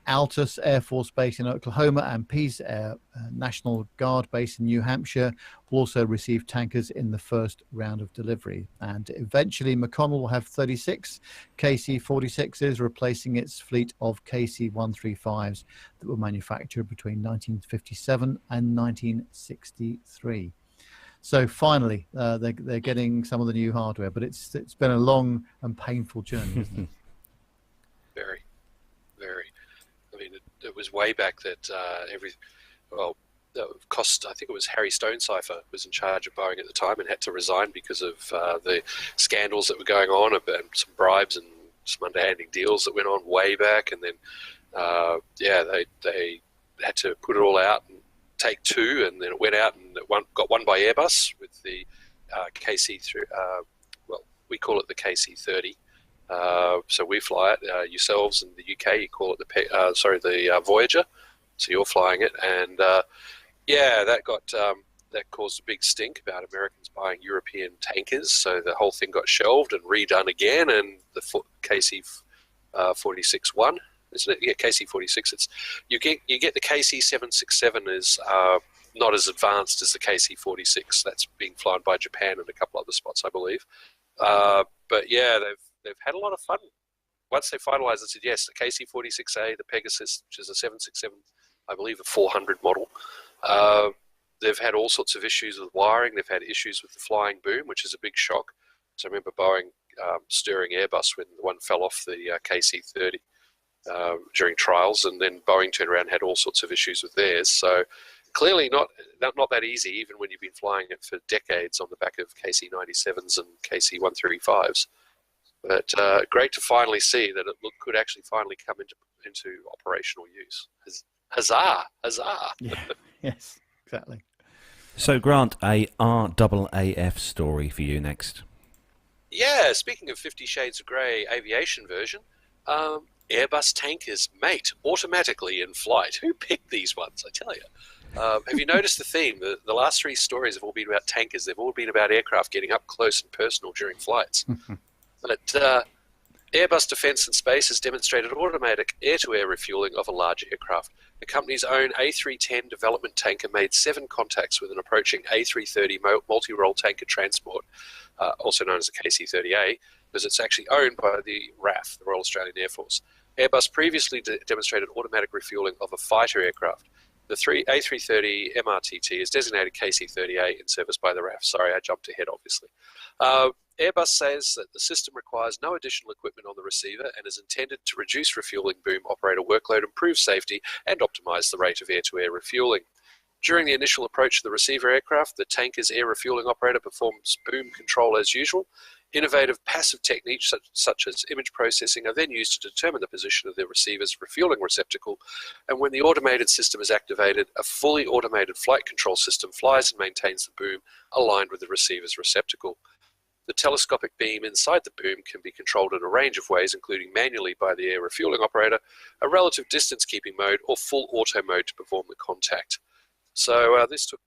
Altus Air Force Base in Oklahoma and Pease Air National Guard Base in New Hampshire will also receive tankers in the first round of delivery. And eventually, McConnell will have 36 KC-46s, replacing its fleet of KC-135s that were manufactured between 1957 and 1963. So finally, they're getting some of the new hardware, but it's been a long and painful journey, isn't it? Very. I mean, it was way back that I think it was Harry Stonecipher was in charge of Boeing at the time and had to resign because of the scandals that were going on about some bribes and some underhanding deals that went on way back. And then, they had to put it all out and take two, and then it went out and it got won by Airbus with the we call it the KC-30. So we fly it. Yourselves in the UK, you call it the Voyager. So you're flying it, and that caused a big stink about Americans buying European tankers. So the whole thing got shelved and redone again, and the KC-46 won, isn't it? Yeah, KC-46. You get the KC-767 is not as advanced as the KC-46. That's being flown by Japan and a couple other spots, I believe. But yeah, they've had a lot of fun. Once they finalised and said, yes, the KC-46A, the Pegasus, which is a 767, I believe a 400 model, they've had all sorts of issues with wiring. They've had issues with the flying boom, which is a big shock. So I remember Boeing steering Airbus when the one fell off the KC-30 during trials, and then Boeing turned around and had all sorts of issues with theirs. So clearly not that easy, even when you've been flying it for decades on the back of KC-97s and KC-135s. But great to finally see that it could actually finally come into operational use. Huzzah! Huzzah! Yeah. Yes, exactly. So, Grant, a RAAF story for you next. Yeah, speaking of 50 Shades of Grey aviation version, Airbus tankers mate automatically in flight. Who picked these ones, I tell you? Have you noticed the theme? The last three stories have all been about tankers. They've all been about aircraft getting up close and personal during flights. But Airbus Defence and Space has demonstrated automatic air-to-air refuelling of a large aircraft. The company's own A310 development tanker made 7 contacts with an approaching A330 multi-role tanker transport, also known as the KC-30A, because it's actually owned by the RAF, the Royal Australian Air Force. Airbus previously demonstrated automatic refuelling of a fighter aircraft. The A330 MRTT is designated KC-30A in service by the RAF. Sorry, I jumped ahead, obviously. Airbus says that the system requires no additional equipment on the receiver and is intended to reduce refuelling boom operator workload, improve safety, and optimize the rate of air-to-air refuelling. During the initial approach to the receiver aircraft, the tanker's air refuelling operator performs boom control as usual. Innovative passive techniques such as image processing are then used to determine the position of the receiver's refuelling receptacle, and when the automated system is activated, a fully automated flight control system flies and maintains the boom aligned with the receiver's receptacle. The telescopic beam inside the boom can be controlled in a range of ways, including manually by the air refuelling operator, a relative distance keeping mode, or full auto mode to perform the contact. So this took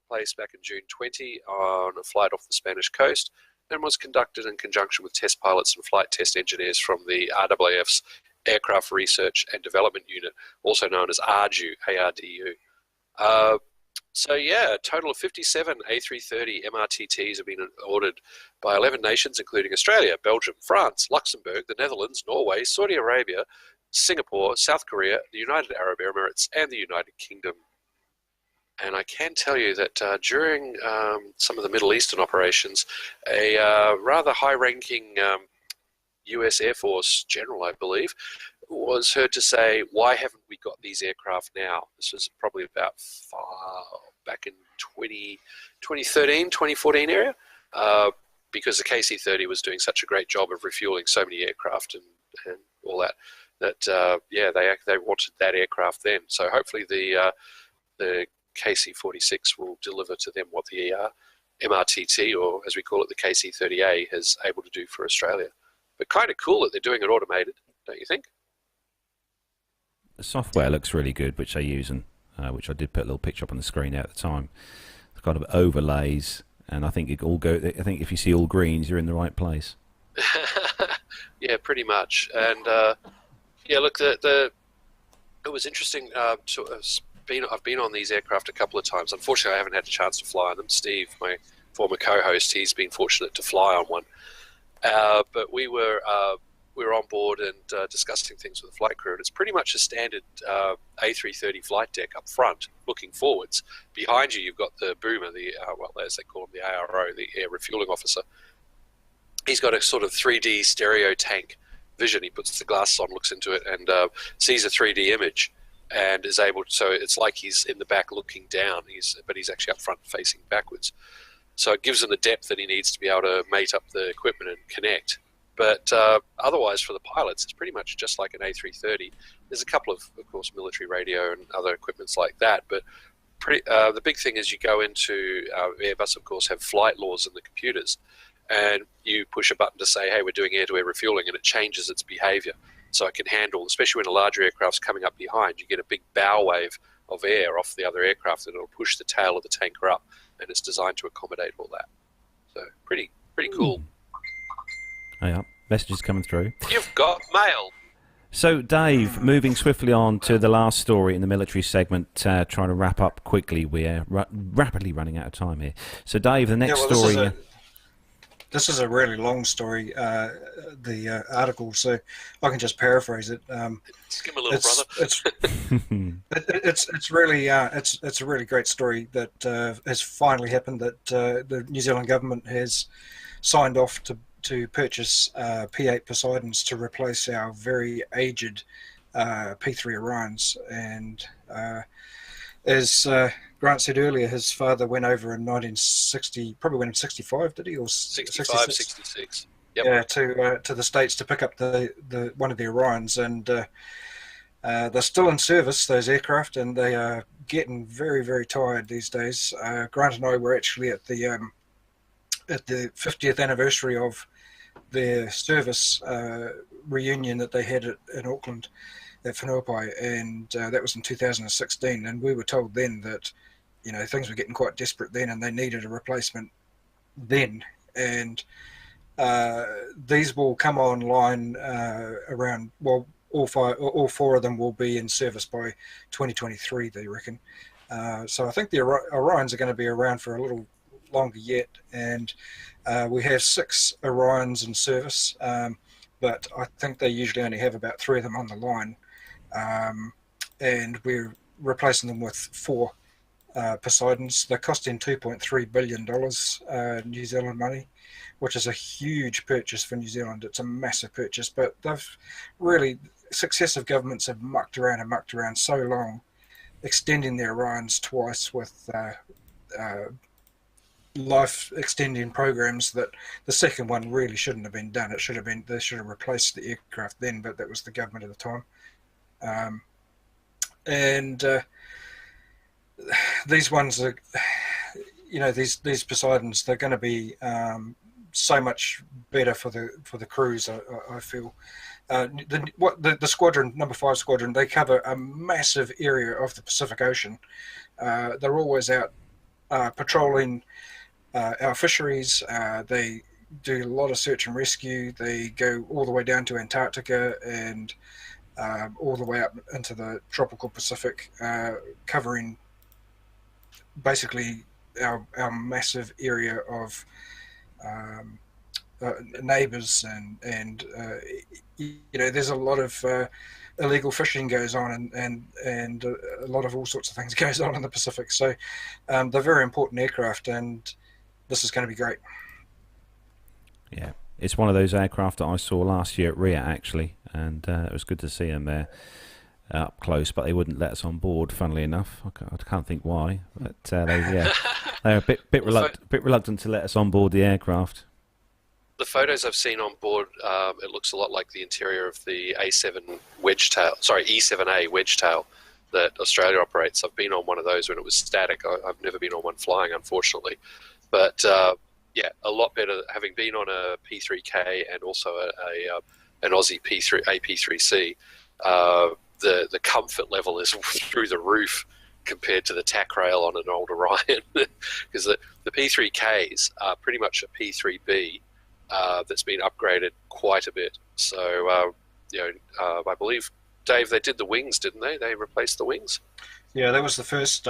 place back in June 20 on a flight off the Spanish coast, and was conducted in conjunction with test pilots and flight test engineers from the RAAF's Aircraft Research and Development Unit, also known as ARDU, A-R-D-U. So yeah, a total of 57 A330 MRTTs have been ordered by 11 nations, including Australia, Belgium, France, Luxembourg, the Netherlands, Norway, Saudi Arabia, Singapore, South Korea, the United Arab Emirates, and the United Kingdom. And I can tell you that during some of the Middle Eastern operations, a rather high-ranking US Air Force general, I believe, was heard to say, why haven't we got these aircraft now? This was probably about back in 2013, 2014 area, because the KC-30 was doing such a great job of refueling so many aircraft and all that, yeah, they wanted that aircraft then. So hopefully the KC-46 will deliver to them what the MRTT, or as we call it, the KC-30A, is able to do for Australia. But kind of cool that they're doing it automated, don't you think? The software looks really good, which they use, and which I did put a little picture up on the screen at the time. It's kind of overlays, and I think it all go. I think if you see all greens, you're in the right place. Yeah, pretty much. And yeah, look, it was interesting. I've been on these aircraft a couple of times. Unfortunately, I haven't had a chance to fly on them. Steve, my former co-host, he's been fortunate to fly on one. But we were on board and discussing things with the flight crew, and it's pretty much a standard A330 flight deck up front, looking forwards. Behind you, you've got the boomer, well, as they call him, the ARO, the air refueling officer. He's got a sort of 3D stereo tank vision. He puts the glasses on, looks into it, and sees a 3D image, and is able to, so it's like he's in the back looking down, but he's actually up front facing backwards. So it gives him the depth that he needs to be able to mate up the equipment and connect. But otherwise, for the pilots, it's pretty much just like an A330. There's a couple of course, military radio and other equipments like that. But the big thing is you go into Airbus, of course, have flight laws in the computers. And you push a button to say, hey, we're doing air-to-air refueling, and it changes its behavior. So it can handle, especially when a larger aircraft's coming up behind, you get a big bow wave of air off the other aircraft, and it'll push the tail of the tanker up. And it's designed to accommodate all that. So pretty cool. Oh, yeah, messages coming through. You've got mail. So, Dave, moving swiftly on to the last story in the military segment, trying to wrap up quickly. We're rapidly running out of time here. So, Dave, the next story... This is a really long story, the article, so I can just paraphrase it. Just give him a little brother. It's really it's a really great story that has finally happened, that the New Zealand government has signed off to purchase P8 Poseidons to replace our very aged P3 Orions. And as Grant said earlier, his father went over in 1960, probably went in 65, did he? Or 65, 66. Yep. Yeah, to the States to pick up the one of the Orions, and they're still in service, those aircraft, and they are getting very, very tired these days. Grant and I were actually at the 50th anniversary of their service reunion that they had in Auckland at Whenuapai, and that was in 2016. And we were told then that, things were getting quite desperate then, and they needed a replacement then. And these will come online around, well, all four of them will be in service by 2023, they reckon. So I think the Orions are going to be around for a little longer yet, and we have 6 Orions in service, but I think they usually only have about 3 of them on the line, and we're replacing them with 4 Poseidons. They're costing $2.3 billion New Zealand money, which is a huge purchase for New Zealand. It's a massive purchase, but successive governments have mucked around so long, extending their Orions twice with life extending programs, that the second one really shouldn't have been done. They should have replaced the aircraft then, but that was the government at the time. These ones are, these Poseidons, they're going to be so much better for the crews, I feel. The squadron, number 5 squadron, they cover a massive area of the Pacific Ocean. They're always out patrolling our fisheries. They do a lot of search and rescue. They go all the way down to Antarctica and all the way up into the tropical Pacific, covering basically our massive area of neighbours, and there's a lot of illegal fishing goes on, and a lot of all sorts of things goes on in the Pacific. So they're very important aircraft, and this is going to be great. Yeah, it's one of those aircraft that I saw last year at RIA actually, and it was good to see them there up close, but they wouldn't let us on board, funnily enough. I can't think why, but they're a bit reluctant to let us on board the aircraft. The photos I've seen on board, it looks a lot like the interior of the E7A wedge tail that Australia operates. I've been on one of those when it was static. I've never been on one flying, unfortunately. But a lot better having been on a P3K and also an Aussie AP3C. The comfort level is through the roof compared to the tack rail on an old Orion, because the P3Ks are pretty much a P3B that's been upgraded quite a bit. So I believe, Dave, they did the wings, didn't they? They replaced the wings. Yeah, that was the first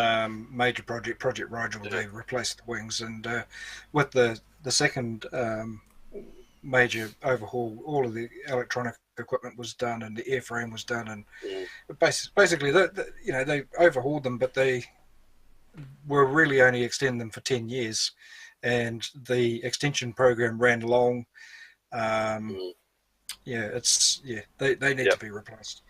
major Project Rigel. Yeah. They replaced the wings, and with the second major overhaul, all of the electronic equipment was done, and the airframe was done, and basically, they overhauled them, but they were really only extending them for 10 years, and the extension program ran long. They need to be replaced.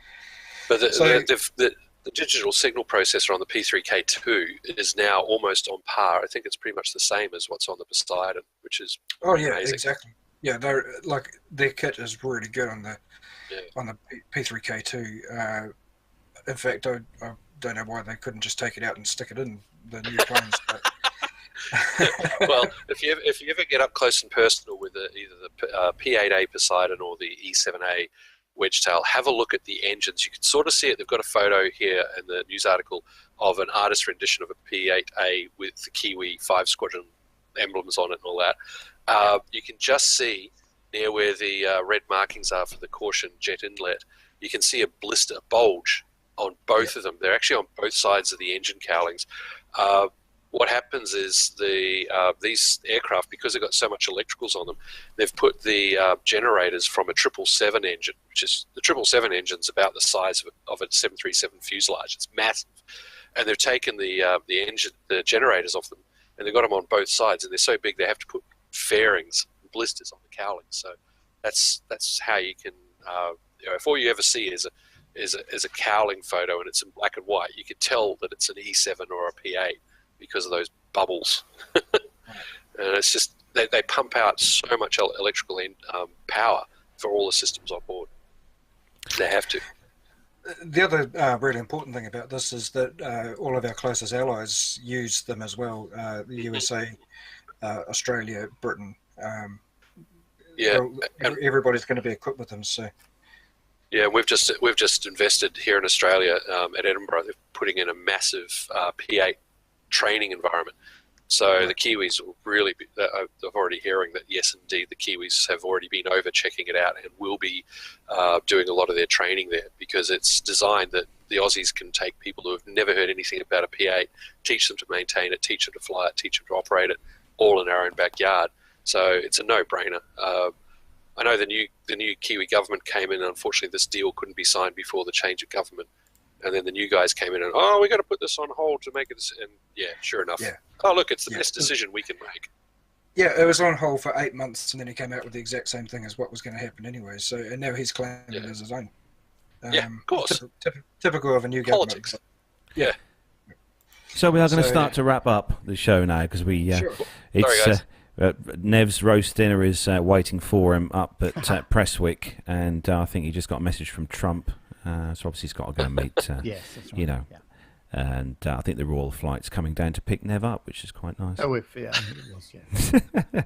But the digital signal processor on the P3K2 is now almost on par. I think it's pretty much the same as what's on the Poseidon, which is amazing. Exactly. Yeah, their kit is really good on the P3K2. In fact, I don't know why they couldn't just take it out and stick it in the new planes. But well, if you ever get up close and personal with either the P8A Poseidon or the E7A Wedgetail, have a look at the engines. You can sort of see it. They've got a photo here in the news article of an artist rendition of a P8A with the Kiwi 5 Squadron emblems on it and all that. You can just see near where the red markings are for the caution jet inlet, you can see a blister, a bulge on both of them. They're actually on both sides of the engine cowlings. What happens is these aircraft, because they've got so much electricals on them, they've put the generators from a 777 engine, which is the 777 engine's about the size of a 737 fuselage. It's massive, and they've taken the generators off them, and they've got them on both sides, and they're so big they have to put fairings, blisters on the cowling. So that's how you can. If all you ever see is a cowling photo and it's in black and white, you could tell that it's an E7 or a P8 because of those bubbles. And it's just they pump out so much electrical power for all the systems on board. They have to. The other really important thing about this is that all of our closest allies use them as well. The USA, Australia, Britain. Everybody's going to be equipped with them. So Yeah, we've just invested here in Australia at Edinburgh. They're putting in a massive P8 training environment. So the Kiwis will really be, I'm already hearing that, yes, indeed, the Kiwis have already been over checking it out and will be doing a lot of their training there, because it's designed that the Aussies can take people who have never heard anything about a P8, teach them to maintain it, teach them to fly it, teach them to operate it, all in our own backyard. So it's a no-brainer. I know the new Kiwi government came in, and unfortunately this deal couldn't be signed before the change of government. And then the new guys came in and, we got to put this on hold to make it. And yeah, sure enough. Yeah. Oh, look, it's the best decision we can make. Yeah, it was on hold for 8 months, and then he came out with the exact same thing as what was going to happen anyway. So, and now he's claiming it as his own. Yeah, of course. Typical of a new government. Politics. Yeah. So we are going to start to wrap up the show now, because Sure. it's Sorry, guys. Nev's roast dinner is waiting for him up at Prestwick, and I think he just got a message from Trump. So obviously he's got to go and meet, yes, that's right. you know. Yeah. And I think the Royal Flight's coming down to pick Nev up, which is quite nice. Oh, it was, yeah.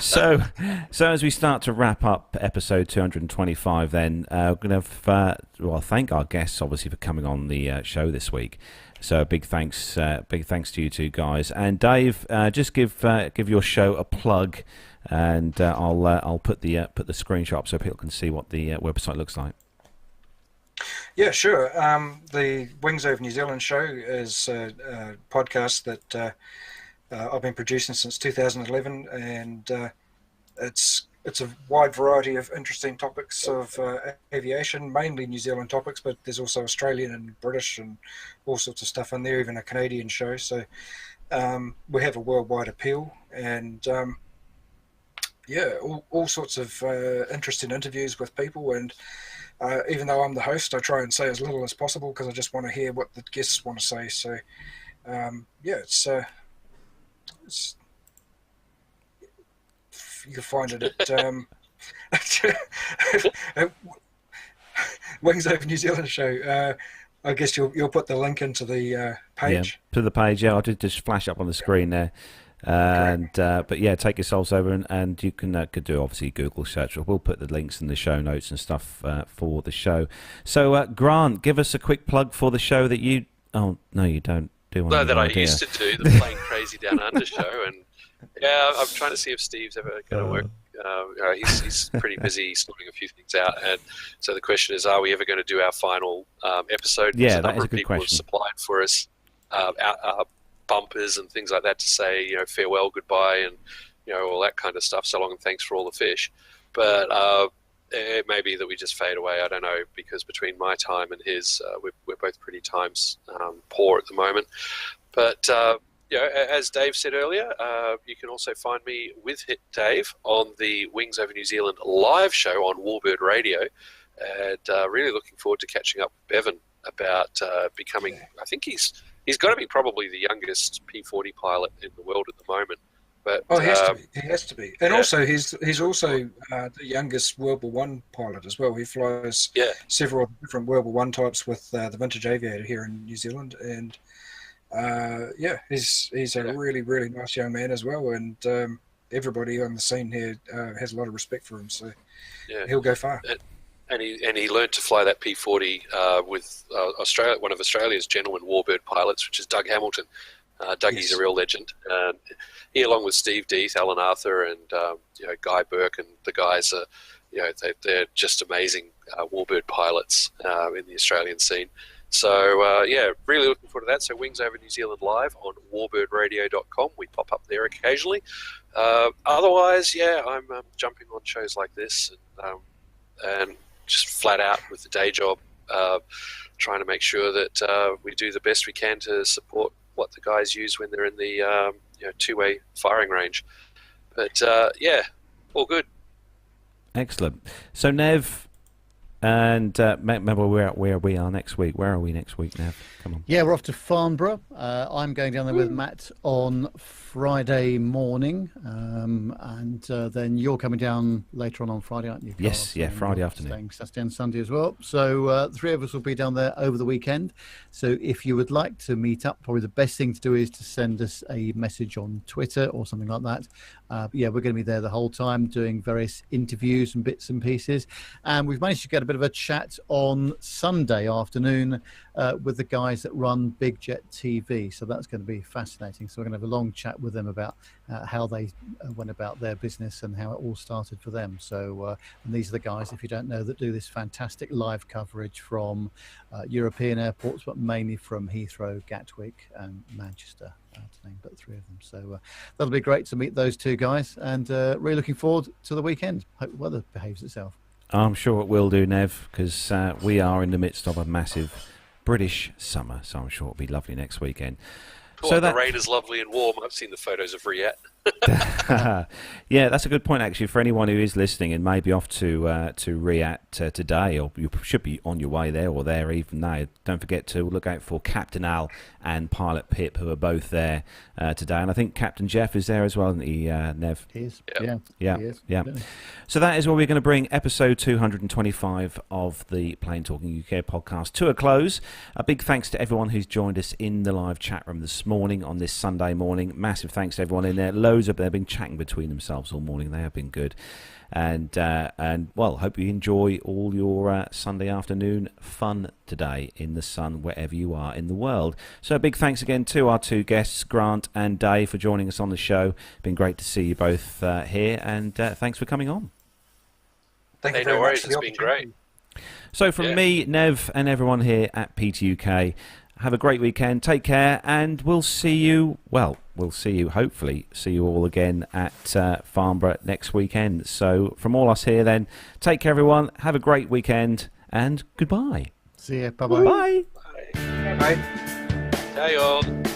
So as we start to wrap up episode 225, then we're going to thank our guests, obviously, for coming on the show this week. So big thanks to you two guys. And Dave, just give your show a plug, and I'll put the screenshot up so people can see what the website looks like. Yeah, sure. The Wings Over New Zealand show is a podcast that I've been producing since 2011, and it's a wide variety of interesting topics of aviation, mainly New Zealand topics, but there's also Australian and British and all sorts of stuff in there, even a Canadian show. So we have a worldwide appeal, and all sorts of interesting interviews with people. And even though I'm the host, I try and say as little as possible, because I just want to hear what the guests want to say. So, it's you can find it at Wings Over New Zealand show. I guess you'll put the link into the page. Yeah, to the page. Yeah, I did just flash up on the screen there. And but yeah, take yourselves over and you could do obviously Google search. We'll put the links in the show notes and stuff for the show. So Grant, give us a quick plug for the show that you. Oh no, you don't do one. No, that I used to do the Playing Crazy Down Under show, and yeah, I'm trying to see if Steve's ever going to work. He's pretty busy sorting a few things out, and so the question is, are we ever going to do our final episode? Yeah, that is a good question. Have supplied for us our bumpers and things like that to say, farewell, goodbye, and all that kind of stuff. So long and thanks for all the fish. But it may be that we just fade away. I don't know, because between my time and his, we're both pretty times poor at the moment. But as Dave said earlier, you can also find me with Dave on the Wings Over New Zealand live show on Warbird Radio, and really looking forward to catching up with Bevan about becoming. I think he's got to be probably the youngest P40 pilot in the world at the moment. But he has to be. And also he's also the youngest World War One pilot as well. He flies several different World War One types with the Vintage Aviator here in New Zealand, and he's a really, really nice young man as well, and everybody on the scene here has a lot of respect for him, so he'll go far. And he learned to fly that P40 with one of Australia's genuine warbird pilots, which is Doug Hamilton. Dougie's a real legend. He, along with Steve Death, Alan Arthur, and Guy Burke, and the guys are, they're just amazing warbird pilots in the Australian scene. So really looking forward to that. So Wings Over New Zealand live on warbirdradio.com. We pop up there occasionally. Otherwise, I'm jumping on shows like this and just flat out with the day job, trying to make sure that we do the best we can to support what the guys use when they're in the two-way firing range. But all good. Excellent. So Nev, and remember where we are next week. Where are we next week, Nev? Come on. Yeah, we're off to Farnborough. I'm going down there with Matt on Friday morning, and then you're coming down later on Friday, aren't you, Carl? Yes, Friday afternoon. Saturday and Sunday as well. So the three of us will be down there over the weekend. So if you would like to meet up, probably the best thing to do is to send us a message on Twitter or something like that. We're going to be there the whole time doing various interviews and bits and pieces. And we've managed to get bit of a chat on Sunday afternoon with the guys that run Big Jet TV. So that's going to be fascinating. So we're going to have a long chat with them about how they went about their business and how it all started for them. So and these are the guys, if you don't know, that do this fantastic live coverage from European airports, but mainly from Heathrow, Gatwick and Manchester, to name but 3 of them. So that'll be great to meet those 2 guys, and really looking forward to the weekend. Hope the weather behaves itself. I'm sure it will do, Nev, because we are in the midst of a massive British summer, so I'm sure it'll be lovely next weekend. So the rain is lovely and warm. I've seen the photos of Riyadh. Yeah, that's a good point, actually, for anyone who is listening and maybe off to Riyadh today, or you should be on your way there or there even now. Don't forget to look out for Captain Al and Pilot Pip, who are both there today. And I think Captain Jeff is there as well, isn't he, Nev? He is. Yeah. Yeah. He is. Yeah. So that is where we're going to bring episode 225 of the Plain Talking UK podcast to a close. A big thanks to everyone who's joined us in the live chat room this morning on this Sunday morning. Massive thanks to everyone in there. Loads of them have been chatting between themselves all morning. They have been good. And well, hope you enjoy all your Sunday afternoon fun today in the sun wherever you are in the world. So a big thanks again to our 2 guests, Grant and Dave, for joining us on the show. Been great to see you both here, and thanks for coming on. Thank you Hey, very no much worries. for It's the been opportunity. great. So from me, Nev, and everyone here at PTUK, have a great weekend. Take care, and we'll see you. Well, we'll see you. Hopefully, see you all again at Farnborough next weekend. So from all us here, then, take care, everyone. Have a great weekend, and goodbye. See ya. Bye-bye. Bye. Bye. Hey, all.